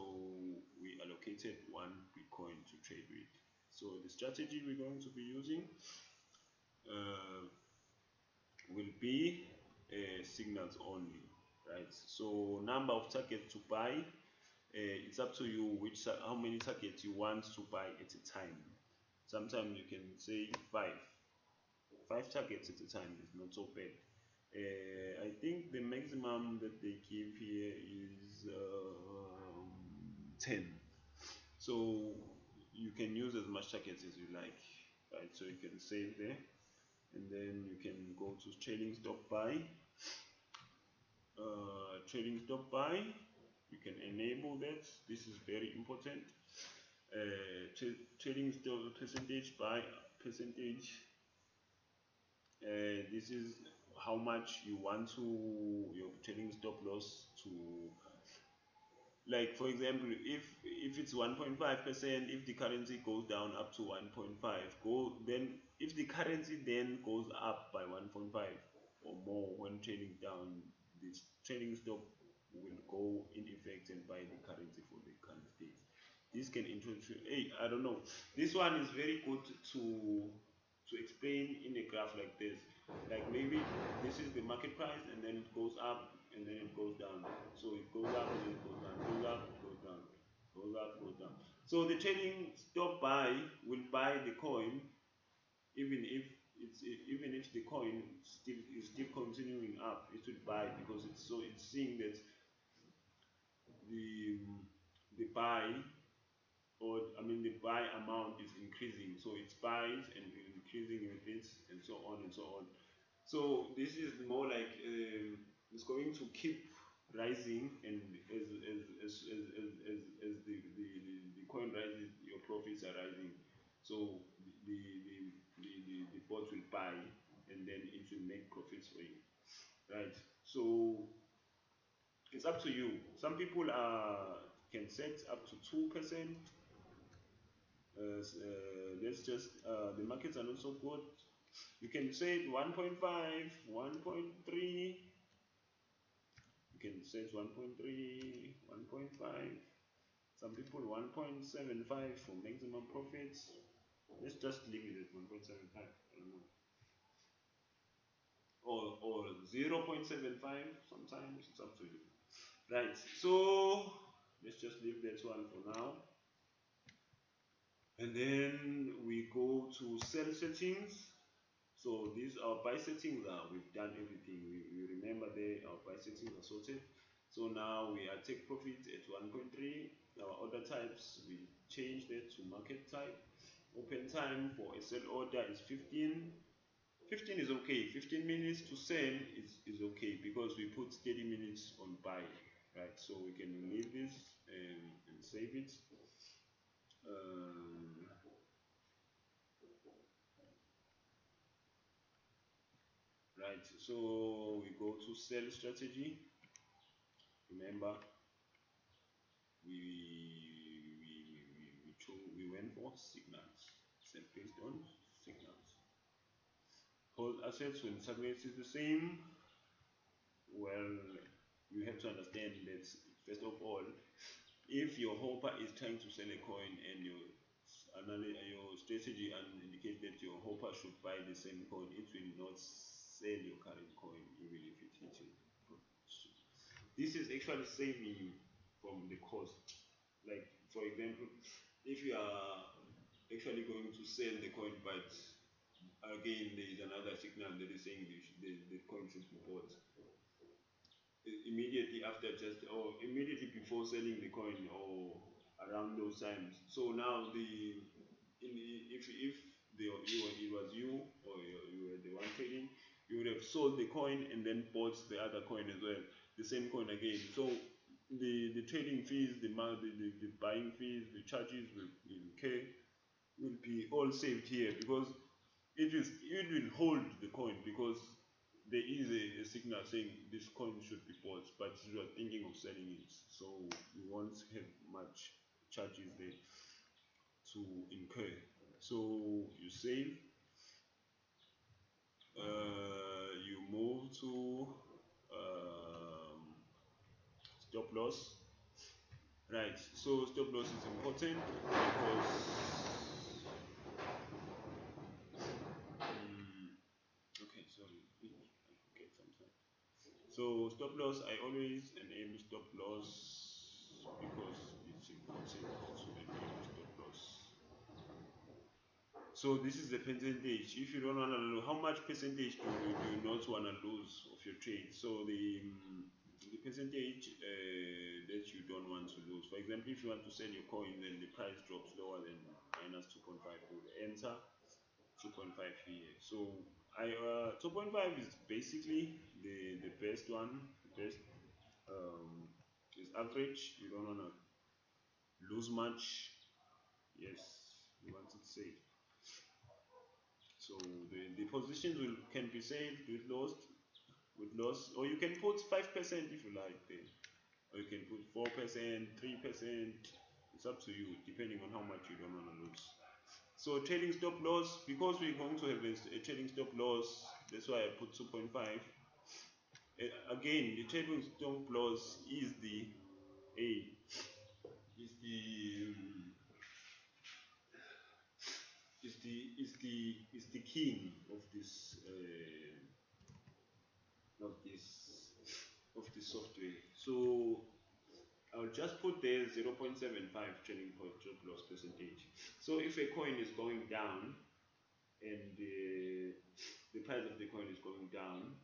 we allocated one Bitcoin to trade with. So the strategy we're going to be using uh, will be signals only, right? So number of targets to buy, it's up to you how many targets you want to buy at a time. Sometimes you can say five targets at a time is not so bad. I think the maximum that they give here is 10. So you can use as much targets as you like, right? So you can save there, and then you can go to trading stop buy. Trading stop buy, you can enable that. This is very important. Trading stop percentage buy percentage. This is how much you want to your trading stop loss to, like for example, if it's 1.5%, if the currency goes down up to 1.5, go then if the currency then goes up by 1.5 or more when trading down, this trading stop will go in effect and buy the currency for the current state. This can introduce, hey, I don't know, this one is very good to explain in a graph like this. Like maybe this is the market price, and then it goes up and then it goes down. So it goes up and then it goes down, goes up, goes down, goes up, goes down. So the trading stop buy will buy the coin even if even if the coin is still continuing up, it will buy because it's seeing that the the buy, or I mean the buy amount is increasing, so it buys and increasing with it, and so on and so on. So this is more like it's going to keep rising, and as the coin rises, your profits are rising. So the bot will buy, and then it will make profits for you, right? So it's up to you. Some people can set up to 2%. Let's just the markets are not so good. You can say 1.5, 1.3. You can set 1.3, 1.5. Some people 1.75 for maximum profits. Let's just leave it at 1.75. I don't know. Or 0.75 sometimes. It's up to you. Right. So let's just leave that one for now. And then we go to sell settings. So these are buy settings. We've done everything. We remember there our buy settings are sorted. So now we are take profit at 1.3. Our order types, we change that to market type. Open time for a sell order is 15. 15 is okay. 15 minutes to sell is okay because we put 30 minutes on buy, right? So we can leave this and save it. Right, so we go to sell strategy. Remember, we went for signals, set based on signals. Hold assets when subject is the same. Well, you have to understand that first of all, if your hopper is trying to sell a coin and your strategy and indicate that your hopper should buy the same coin, it will not sell your current coin even if it hits you. This is actually saving you from the cost. Like for example, if you are actually going to sell the coin, but again there is another signal that is saying the coin should be bought immediately after just or immediately before selling the coin or around those times. So now if it was you or you were the one trading, you would have sold the coin and then bought the other coin as well, the same coin again. So the trading fees, the buying fees, the charges will incur will be all saved here because it will hold the coin because there is a signal saying this coin should be bought, but you are thinking of selling it, so you won't have much charges there to incur. So you save, you move to stop loss. Right, so stop loss is important because okay, sorry, I forget sometimes. So stop loss, I always enable stop loss because it's important to enable stop loss. So this is the percentage. If you don't want to lose, how much percentage do you not want to lose of your trade? So the percentage that you don't want to lose. For example, if you want to sell your coin, then the price drops lower than minus 2.5. You would enter 2.5 here. So 2.5 is basically the best one. The best is average. You don't want to lose much. Yes, you want it safe. So the positions can be saved with loss, or you can put 5% if you like there, or you can put 4%, 3%. It's up to you, depending on how much you don't want to lose. So trading stop loss, because we're going to have a trading stop loss, that's why I put 2.5. Again, the trading stop loss is the a is the is the king of this of this software. So I'll just put there 0.75 trading point stop loss percentage. So if a coin is going down and the price of the coin is going down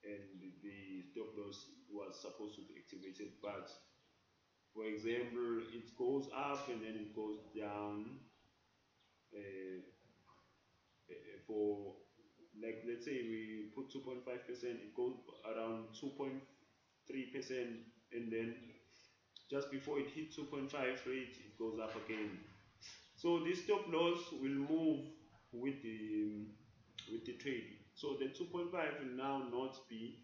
and the stop loss was supposed to be activated, but for example it goes up and then it goes down uh, for like let's say we put 2.5%, it goes around 2.3%, and then just before it hits 2.5 rate it goes up again. So this stop loss will move with the trade. So the 2.5 will now not be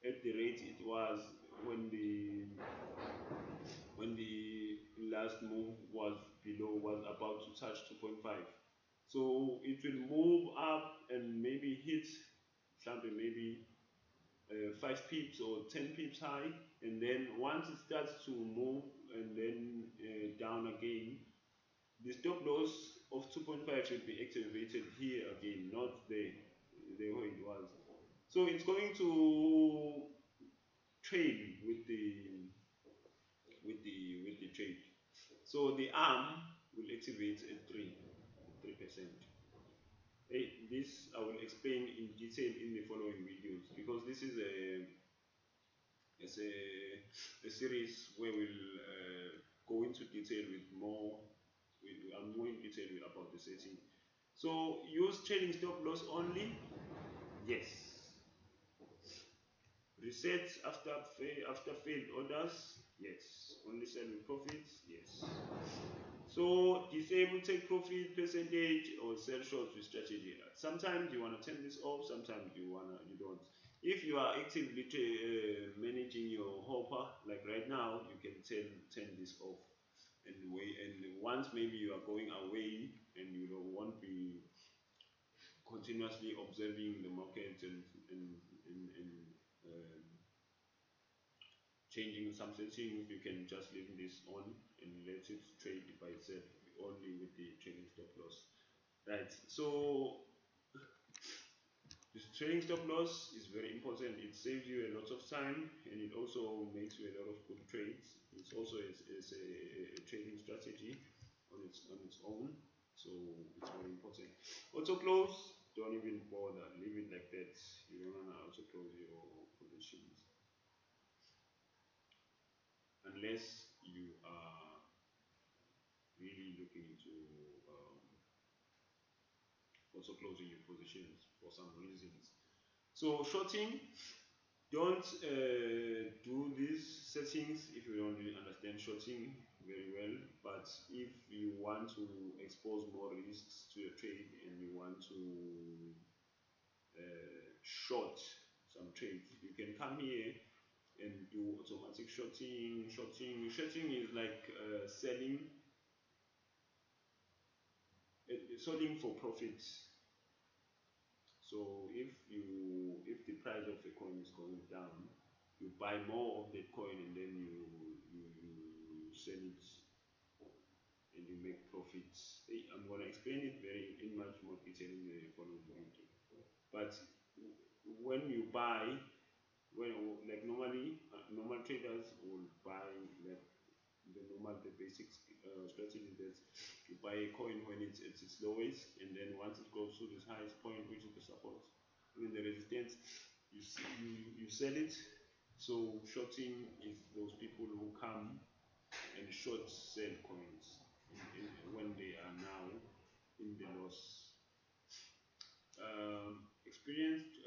at the rate it was when the last move was about to touch 2.5. So it will move up and maybe hit something maybe 5 pips or 10 pips high, and then once it starts to move and then down again, the stop loss of 2.5 should be activated here again, not there where it was. So it's going to trade with the trade. So the arm will activate at 3%. This I will explain in detail in the following videos because this is a series where we'll go into detail with more. I'm more in detail about the setting. So use trading stop loss only. Yes. Reset after failed orders. Yes. Only sell with profits. Yes. So disable take profit percentage or sell shorts with strategy. Sometimes you want to turn this off, sometimes you don't. If you are actively managing your hopper, like right now, you can turn this off. And once maybe you are going away and you don't want to be continuously observing the market and um, changing some settings, you can just leave this on and let it trade by itself only with the trading stop loss. Right. So this trading stop loss is very important. It saves you a lot of time and it also makes you a lot of good trades. It's also is a trading strategy on its own. So it's very important. Auto close, don't even bother. Leave it like that. You don't want to auto close your positions unless you are really looking into also closing your positions for some reasons. So shorting, don't do these settings if you don't really understand shorting very well. But if you want to expose more risks to your trade and you want to short some trades, you can come here and do automatic shorting. Shorting is like selling, sorting for profits. So if the price of a coin is going down, you buy more of that coin and then you sell it and you make profits. I'm gonna explain it very in much more detail in the following video. But when you buy, when like normally normal traders will buy like the basic strategy that you buy a coin when it's at its lowest, and then once it goes to this highest point, which is the support, I mean the resistance, you sell it. So shorting is those people who come and short sell coins when they are now in the loss. Experienced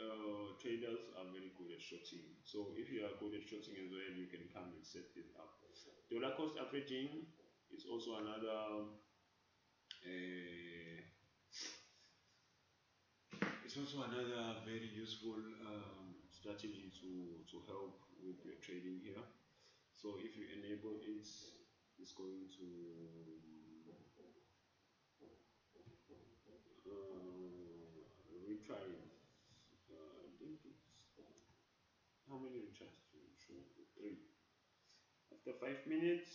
traders are very good at shorting. So if you are good at shorting as well, you can come and set it up. Dollar cost averaging is also another very useful strategy to help with your trading here. So if you enable it, it's going to retry it. I think it's how many retries to show? Three. After 5 minutes,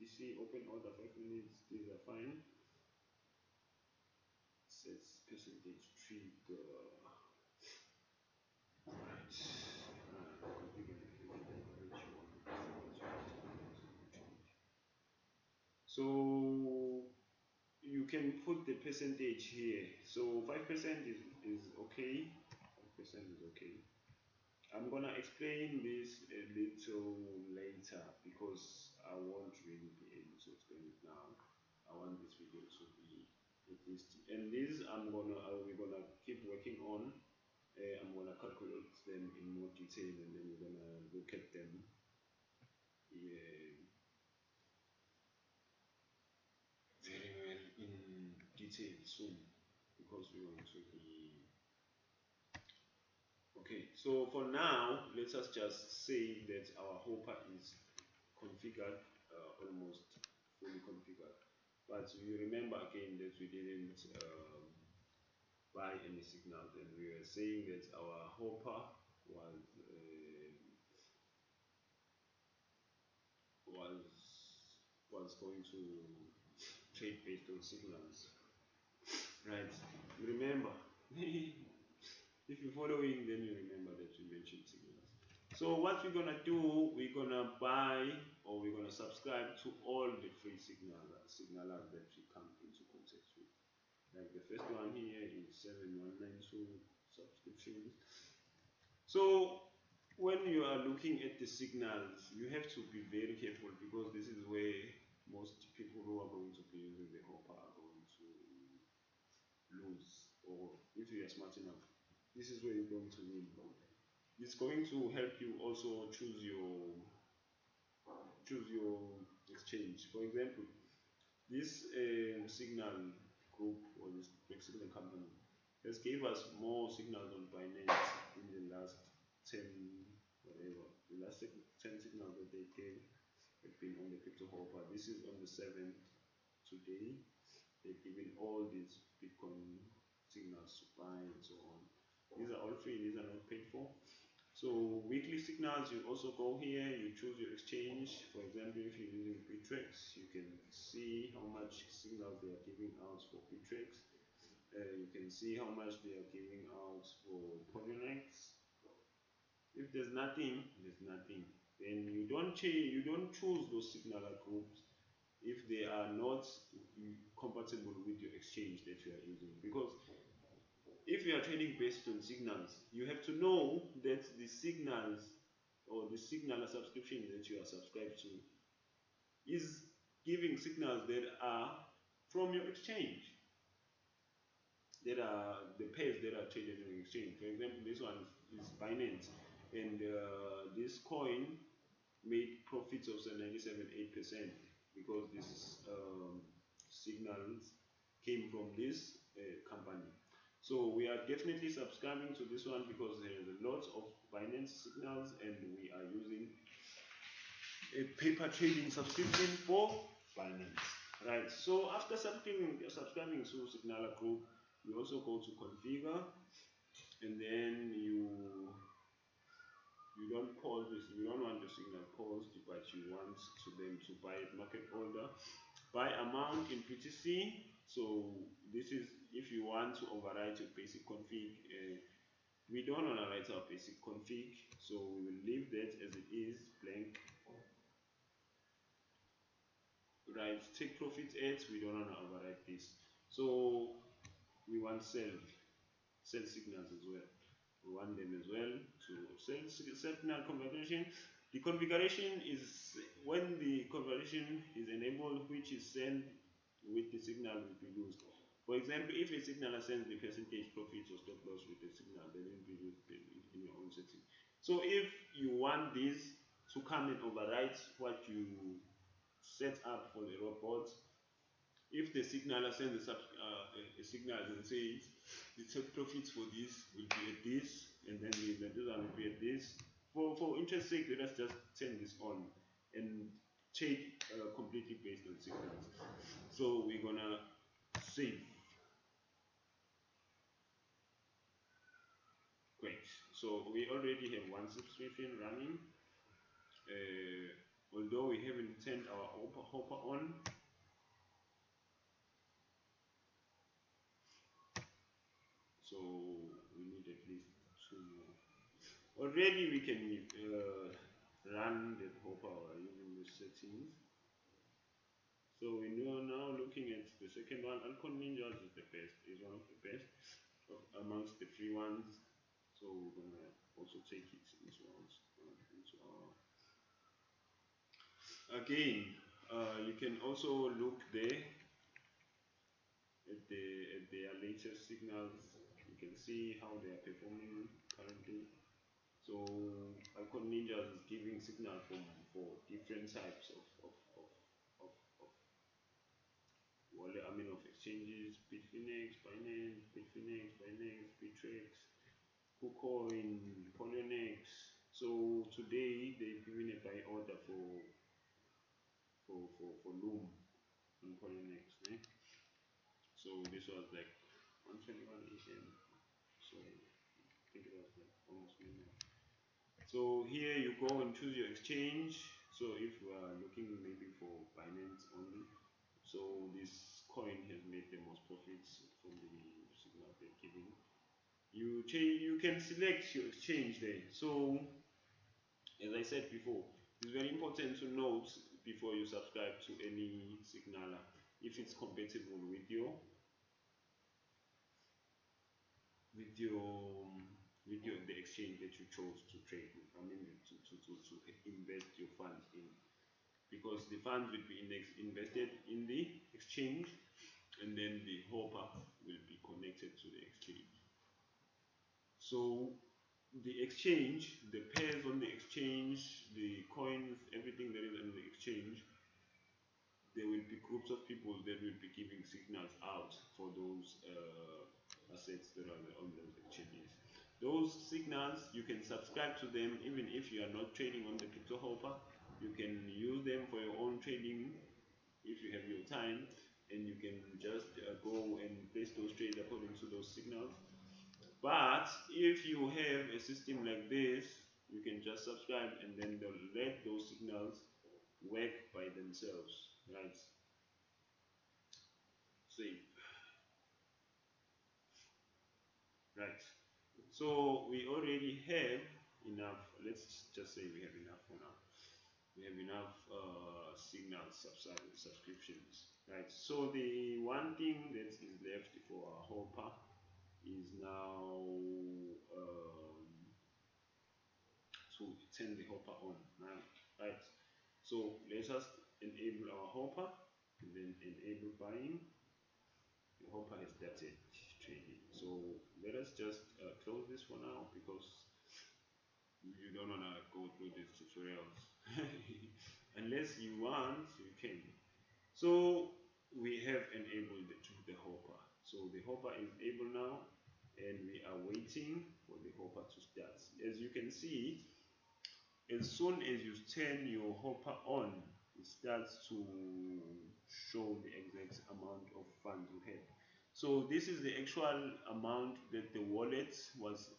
DC open order 5 minutes. These are fine. Sets percentage trigger. Right. So you can put the percentage here. So 5% is okay. 5% is okay. I'm gonna explain this a little later because I won't really be able to explain it now. I want this video to be at least, and these we're gonna keep working on. I'm gonna calculate them in more detail, and then we're gonna look at them very well in detail soon because we want to be okay. So for now, let us just say that our hopper is configured, almost fully configured. But you remember again that we didn't buy any signals, and we were saying that our hopper was was was going to trade based on signals, right? Remember, if you're following, then you remember that we mentioned signals. So what we're gonna do, we're gonna buy or we're gonna subscribe to all the free signalers that we come into contact with. Like the first one here is 7192 subscriptions. So when you are looking at the signals, you have to be very careful because this is where most people who are going to be using the hopper are going to lose, or if you are smart enough, this is where you're going to win. It's going to help you also choose your exchange. For example, This signal group or this big signal company has gave us more signals on Binance in the last 10 whatever the last 10 signals that they gave have been on the Cryptohopper. This is on the 7th today. They've given all these Bitcoin signals to buy and so on. These are all free, these are not paid for. So weekly signals, you also go here, you choose your exchange. For example, if you're using Bittrex, you can see how much signals they are giving out for Bittrex. You can see how much they are giving out for Polynex. If there's nothing, there's nothing. Then you don't change, you don't choose those signal groups if they are not compatible with your exchange that you are using. Because if you are trading based on signals, you have to know that the signals or the signal subscription that you are subscribed to is giving signals that are from your exchange, that are the pairs that are traded on your exchange. For example, this one is Binance, and this coin made profits of 97.8% because these signals came from this company. So we are definitely subscribing to this one because there is a lot of Binance signals and we are using a paper trading subscription for Binance. Right. So after subscribing to Signal Group, you also go to configure and then you don't pause this, you don't want the signal paused, but you want to them to buy it market order, buy amount in BTC. So this is if you want to override your basic config. We don't want to write our basic config, so we will leave that as it is blank. Right, take profit at, we don't want to override this. So we want sell signals as well. We want them as well to sell signal configuration. The configuration is when the configuration is enabled, which is sent with the signal will be used. For example, if a signaler sends the percentage profit or stop loss with the signal, then it will be used in your own setting. So if you want this to come and override what you set up for the robot, if the signaler sends a signal and says the take profits for this will be at this, and then the this one will be at this. For interest sake, let us just turn this on and trade completely based on signals. So we're gonna save. Great. So we already have one subscription running. Although we haven't turned our hopper on, so we need at least two more. Already we can run the hopper using the settings. So we know now looking at the second one, Alcon Ninjas is the best, is one of the best amongst the free ones. So we're gonna also take it into our again. You can also look there at their latest signals. You can see how they are performing currently. So Alcon Ninjas is giving signal for different types of wallet, of exchanges, Bitfinex, Binance, Bittrex, KuCoin, Polynex. So today they've given a buy order for Loom on Polynex. Eh? So this was like 121 EM. So I think it was like almost midnight. So here you go and choose your exchange. So if we are looking maybe for Binance only, so this coin has made the most profits from the signal they're giving. You can select your exchange there. So as I said before, it's very important to note before you subscribe to any signaler if it's compatible with your the exchange that you chose to trade with. To invest your funds in, because the funds will be invested in the exchange, and then the hopper will be connected to the exchange. So the exchange, the pairs on the exchange, the coins, everything that is on the exchange there will be groups of people that will be giving signals out for those assets that are on those exchanges. Those signals, you can subscribe to them even if you are not trading on the Cryptohopper. You can use them for your own trading if you have your time, and you can just go and place those trades according to those signals. But if you have a system like this, you can just subscribe and then they'll let those signals work by themselves, right? Save, right? So we already have enough. Let's just say we have enough for now. We have enough signals subscriptions, right? So the one thing that is left for our hopper is now to turn the hopper on now, right? So let us enable our hopper and then enable buying. The hopper has started trading. So let us just close this for now because you don't want to go through these tutorials. Unless you want, you can. So we have enabled the hopper. So the hopper is able now, and we are waiting for the hopper to start. As you can see, as soon as you turn your hopper on, it starts to show the exact amount of funds you have. So this is the actual amount that the wallet was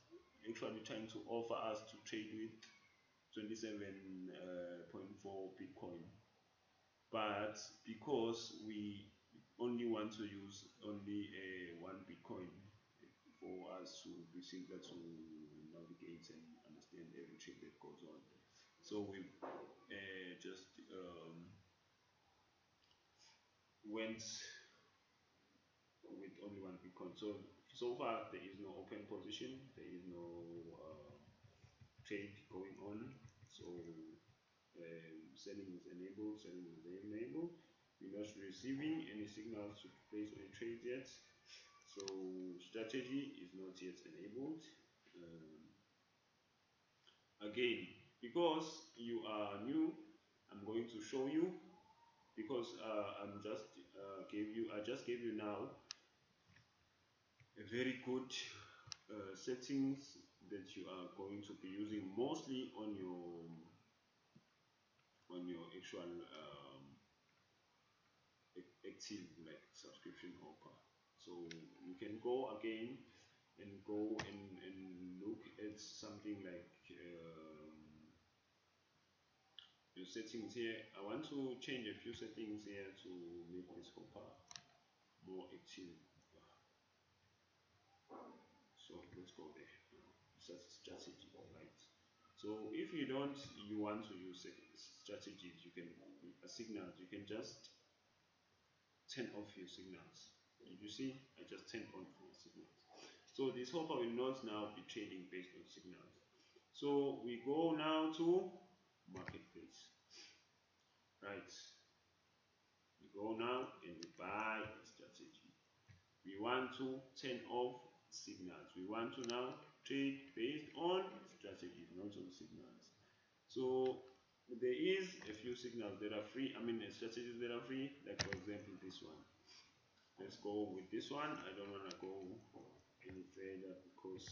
actually trying to offer us to trade with, 27.4 Bitcoin. But because we only want to use only one Bitcoin for us to be simpler to navigate and understand everything that goes on. So we just went with only one Bitcoin. So far there is no open position, there is no trade going on. So selling is enabled, selling is enabled. We're not receiving any signals to place any trades yet. So strategy is not yet enabled. Again, because you are new, I'm going to show you because I just gave you now a very good settings that you are going to be using mostly on your actual active like subscription hopper. So you can go again and go and look at something like your settings here. I want to change a few settings here to make this hopper more active. So let's go there. Strategy, right? So if you don't, you want to use strategies, you can signals. You can just turn off your signals. Did you see? I just turned on my signals. So this hopper will not now be trading based on signals. So we go now to marketplace, right? We go now and we buy a strategy. We want to turn off signals. We want to now trade based on strategies, not on signals. So there is a few signals that are free. I mean, strategies that are free. Like for example, this one. Let's go with this one. I don't want to go any further because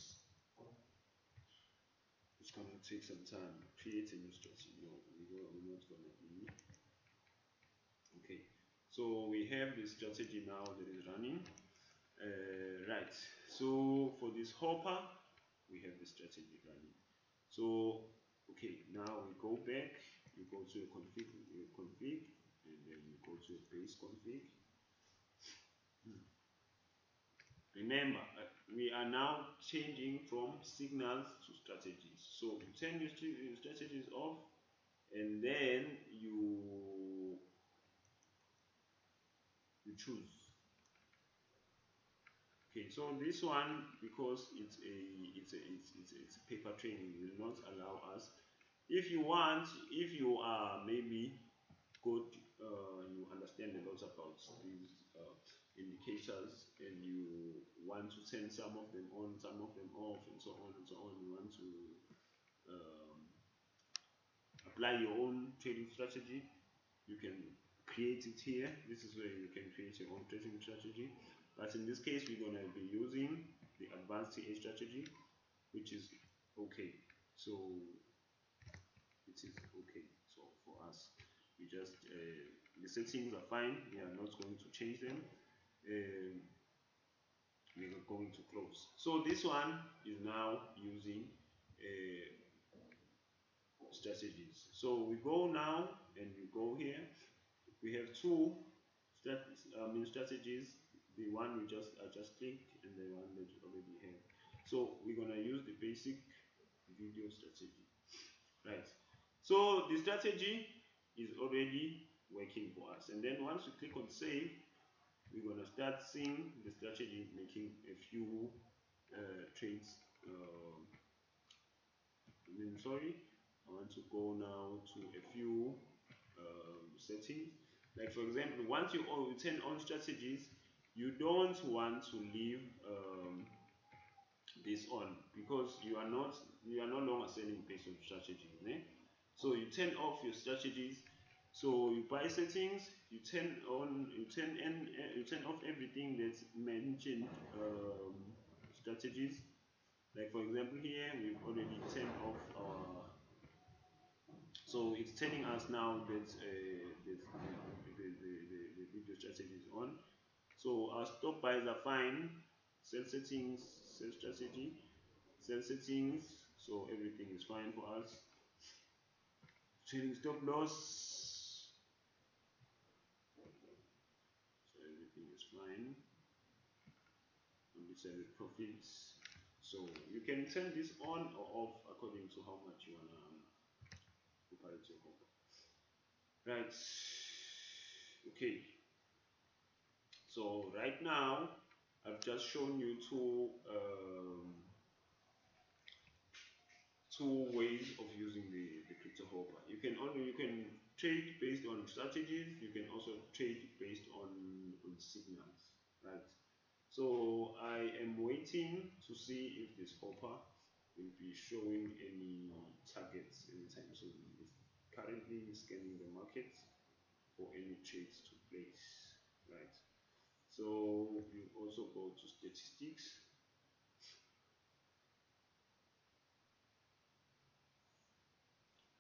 it's gonna take some time. Create a new strategy. No, we're not gonna be. Okay. So we have this strategy now that is running. Right, so for this hopper we have the strategy running. So okay, now we go back, you go to your config, and then you go to your base config. Remember, we are now changing from signals to strategies. So you turn your strategies off, and then you choose. Okay, so this one, because it's a paper training, will not allow us. If you want, if you are maybe good, you understand a lot about these indicators, and you want to turn some of them on, some of them off, and so on and so on. You want to apply your own trading strategy. You can create it here. This is where you can create your own trading strategy. But in this case, we're going to be using the advanced TA strategy, which is okay. So it is okay. So for us, we just the settings are fine. We are not going to change them. Um, we are going to close. So this one is now using strategies. So we go now and we go here. We have two strategies. The one we just I just clicked and the one that you already have. So we're gonna use the basic video strategy, right? So the strategy is already working for us, and then once we click on save, we're gonna start seeing the strategy making a few trades. Sorry, I want to go now to a few settings. Like for example, once you turn on strategies, you don't want to leave this on because you are no longer selling based on strategies. So you turn off your strategies. So you buy settings, you turn on, you turn off everything that's mentioned strategies. Like for example here, we've already turned off our. So it's telling us now that the video strategy is on. So our stop buys are fine. Sell settings, sell strategy, sell settings. So everything is fine for us. Trading stop loss. So everything is fine. Only sell with profits. So you can turn this on or off according to how much you wanna operate your company. Right. Okay. So right now, I've just shown you two ways of using the Cryptohopper. You can trade based on strategies. You can also trade based on signals, right? So I am waiting to see if this hopper will be showing any targets anytime soon. It's currently scanning the market for any trades to place, right? So you also go to statistics.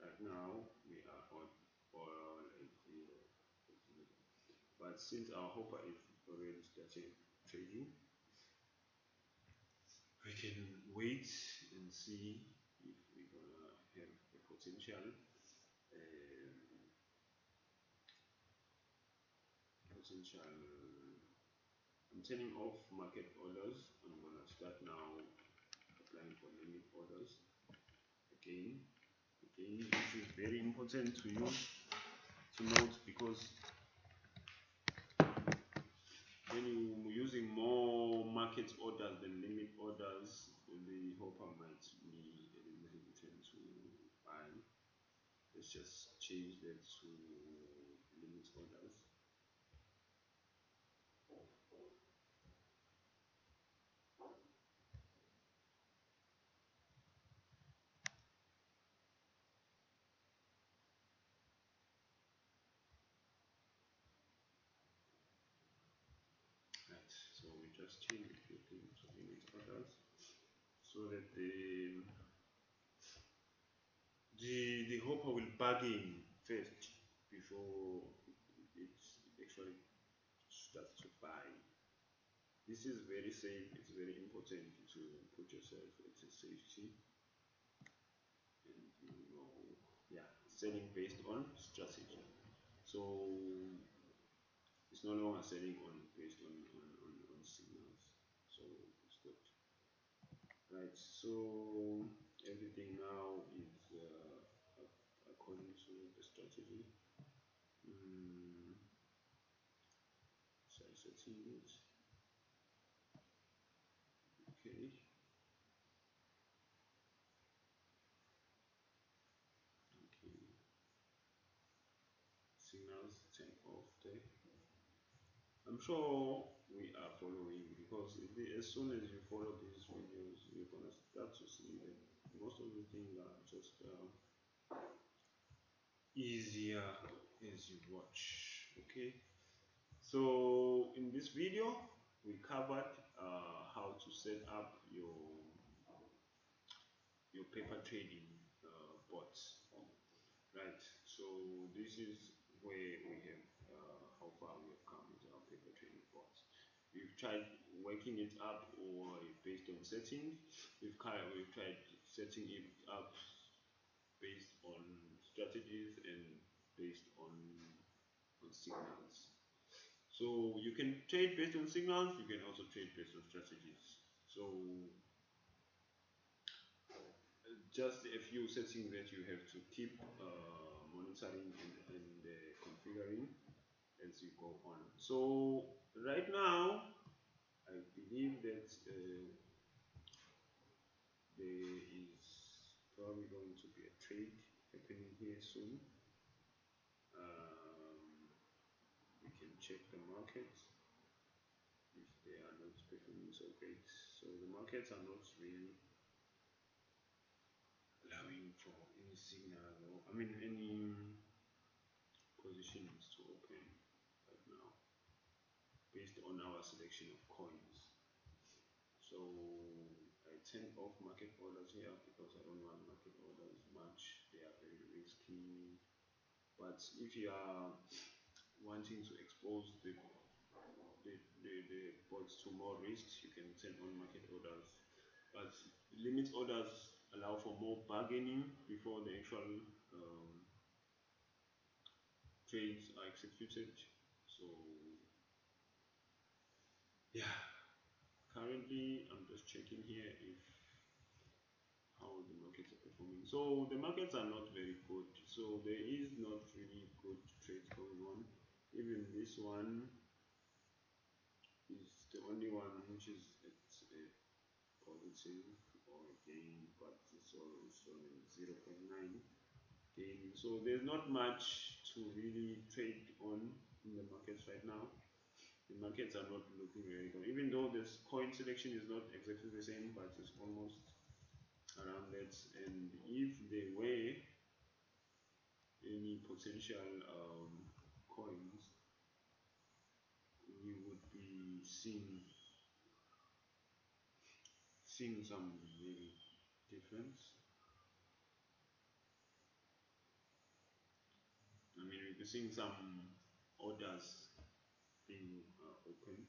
Right now we are on oil at 0. But since our hopper is already starting trading, we can wait and see if we're gonna have a potential. I'm turning off market orders. I'm gonna start now applying for limit orders again. Again, this is very important to you to note because when you're using more market orders than limit orders, the hopper might be a little hesitant to buy. Let's just change that to limit orders. Right, so we just change a few things to limit orders so that the hopper will bargain first before it actually starts to buy. This is very safe. It's very important to put yourself at a safety, and yeah, selling based on strategy. So it's no longer selling on based on signals. So it's good, right? So everything now is according to the strategy. Mm, so setting it. Okay. Okay. Signals turn off there. I'm sure we are following because as soon as you follow these videos, you're gonna start to see that most of the things are just easier as you watch. Okay, so in this video we covered how to set up your paper trading bots, right? So this is where we have how far we have come with our paper trading bots. We've tried working it up or based on settings. We've tried setting it up based on strategies and based on signals. So you can trade based on signals, you can also trade based on strategies. So just a few settings that you have to keep monitoring and configuring as you go on. So right now, I believe that there is probably going to be a trade happening here soon. We can check the markets if they are not performing so great. So the markets are not really allowing for any signal or I mean any positions to open right now based on our selection of coins. So I turn off market orders here because I don't want market orders much. They are very risky. But if you are wanting to expose the bots to more risks, you can turn on market orders. But limit orders allow for more bargaining before the actual trades are executed. So yeah, currently I'm just checking here if how the markets are performing. So the markets are not very good. So there is not really good trades going on. Even this one is the only one which is at a positive or a gain, but it's always showing 0.9 gain. So there's not much to really trade on in the markets right now. The markets are not looking very good, even though this coin selection is not exactly the same, but it's almost around that. And if there were any potential coins, we would be seeing some maybe difference. I mean, we'd be seeing some orders being open.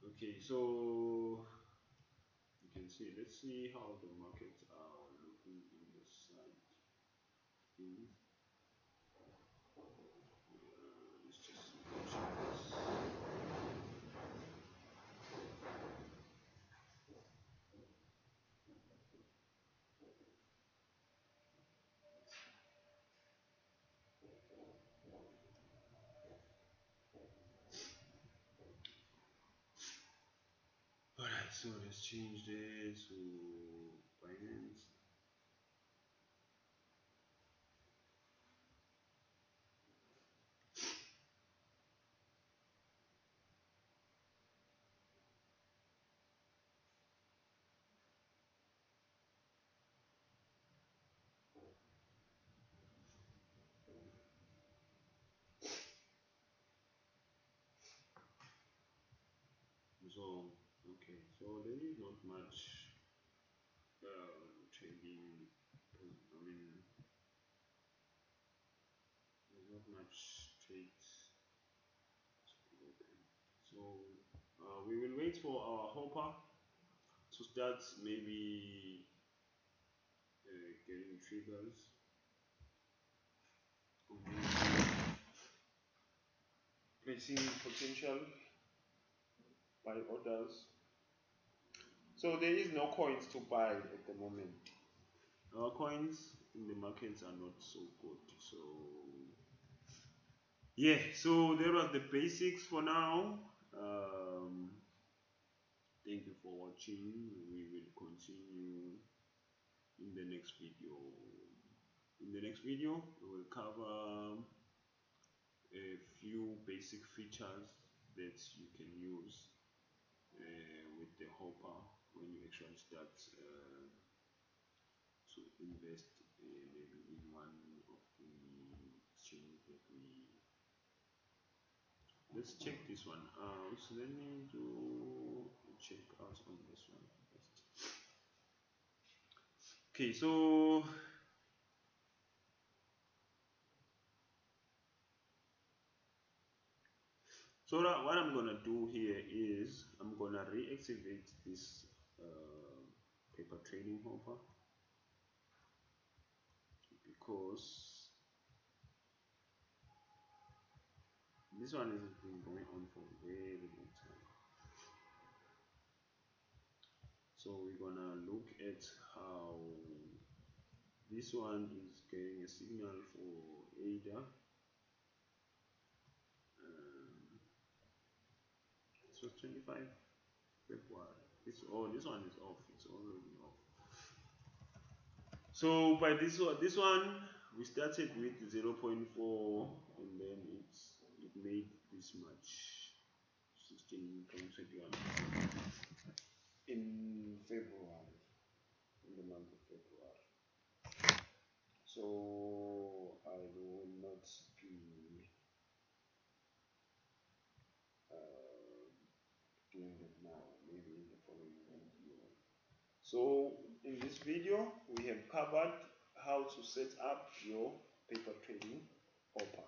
Okay, so you can see. Let's see how the markets are looking in the side view. Let's just check this. Alright, so let's change this to Binance. So, okay, so there is not much trading. I mean, there's not much trades to be open. So, we will wait for our hopper to start maybe getting triggers or maybe placing potential buy orders. So there is no coins to buy at the moment. Our coins in the markets are not so good. So yeah, so there was the basics for now. Thank you for watching. We will continue in the next video. In the next video, we will cover a few basic features that you can use with the hopper when you actually start to invest maybe in one of the exchanges that we let's check this one out. So let me do check out on this one first. Okay, so what I'm gonna do here is I'm gonna reactivate this paper trading hopper because this one has been going on for a very long time. So we're gonna look at how this one is getting a signal for ADA. So 25 February. This one is off. It's already off. So by this one we started with 0.4 and then it made this much 16.21 in February, in the month of February. So I will not be uh, doing that now, maybe in the following video. So in this video, we have covered how to set up your paper trading hopper.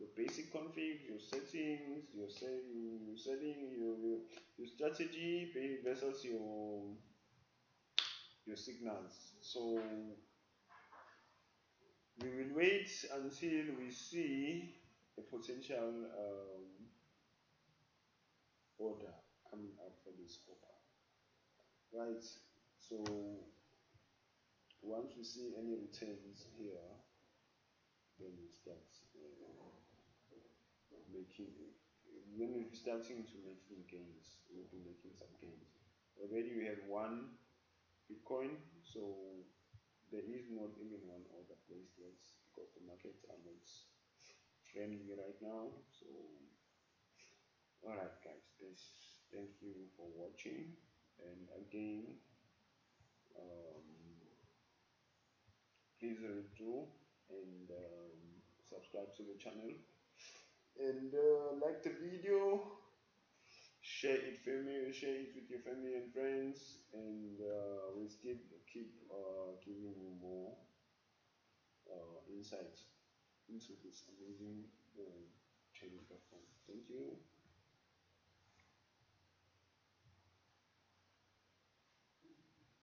Your basic config, your settings, your strategy versus your signals. So we will wait until we see a potential order coming up for this hopper, right? So once we see any returns here, then we start making, when we're starting to making gains, we'll be making some gains. Already we have one Bitcoin, so there is not even one other place yet because the markets are not friendly right now. So alright guys, thank you for watching, and again, um, please do and subscribe to the channel and like the video, share it with your family and friends, and we'll still keep giving you more insights into this amazing trading platform. Thank you.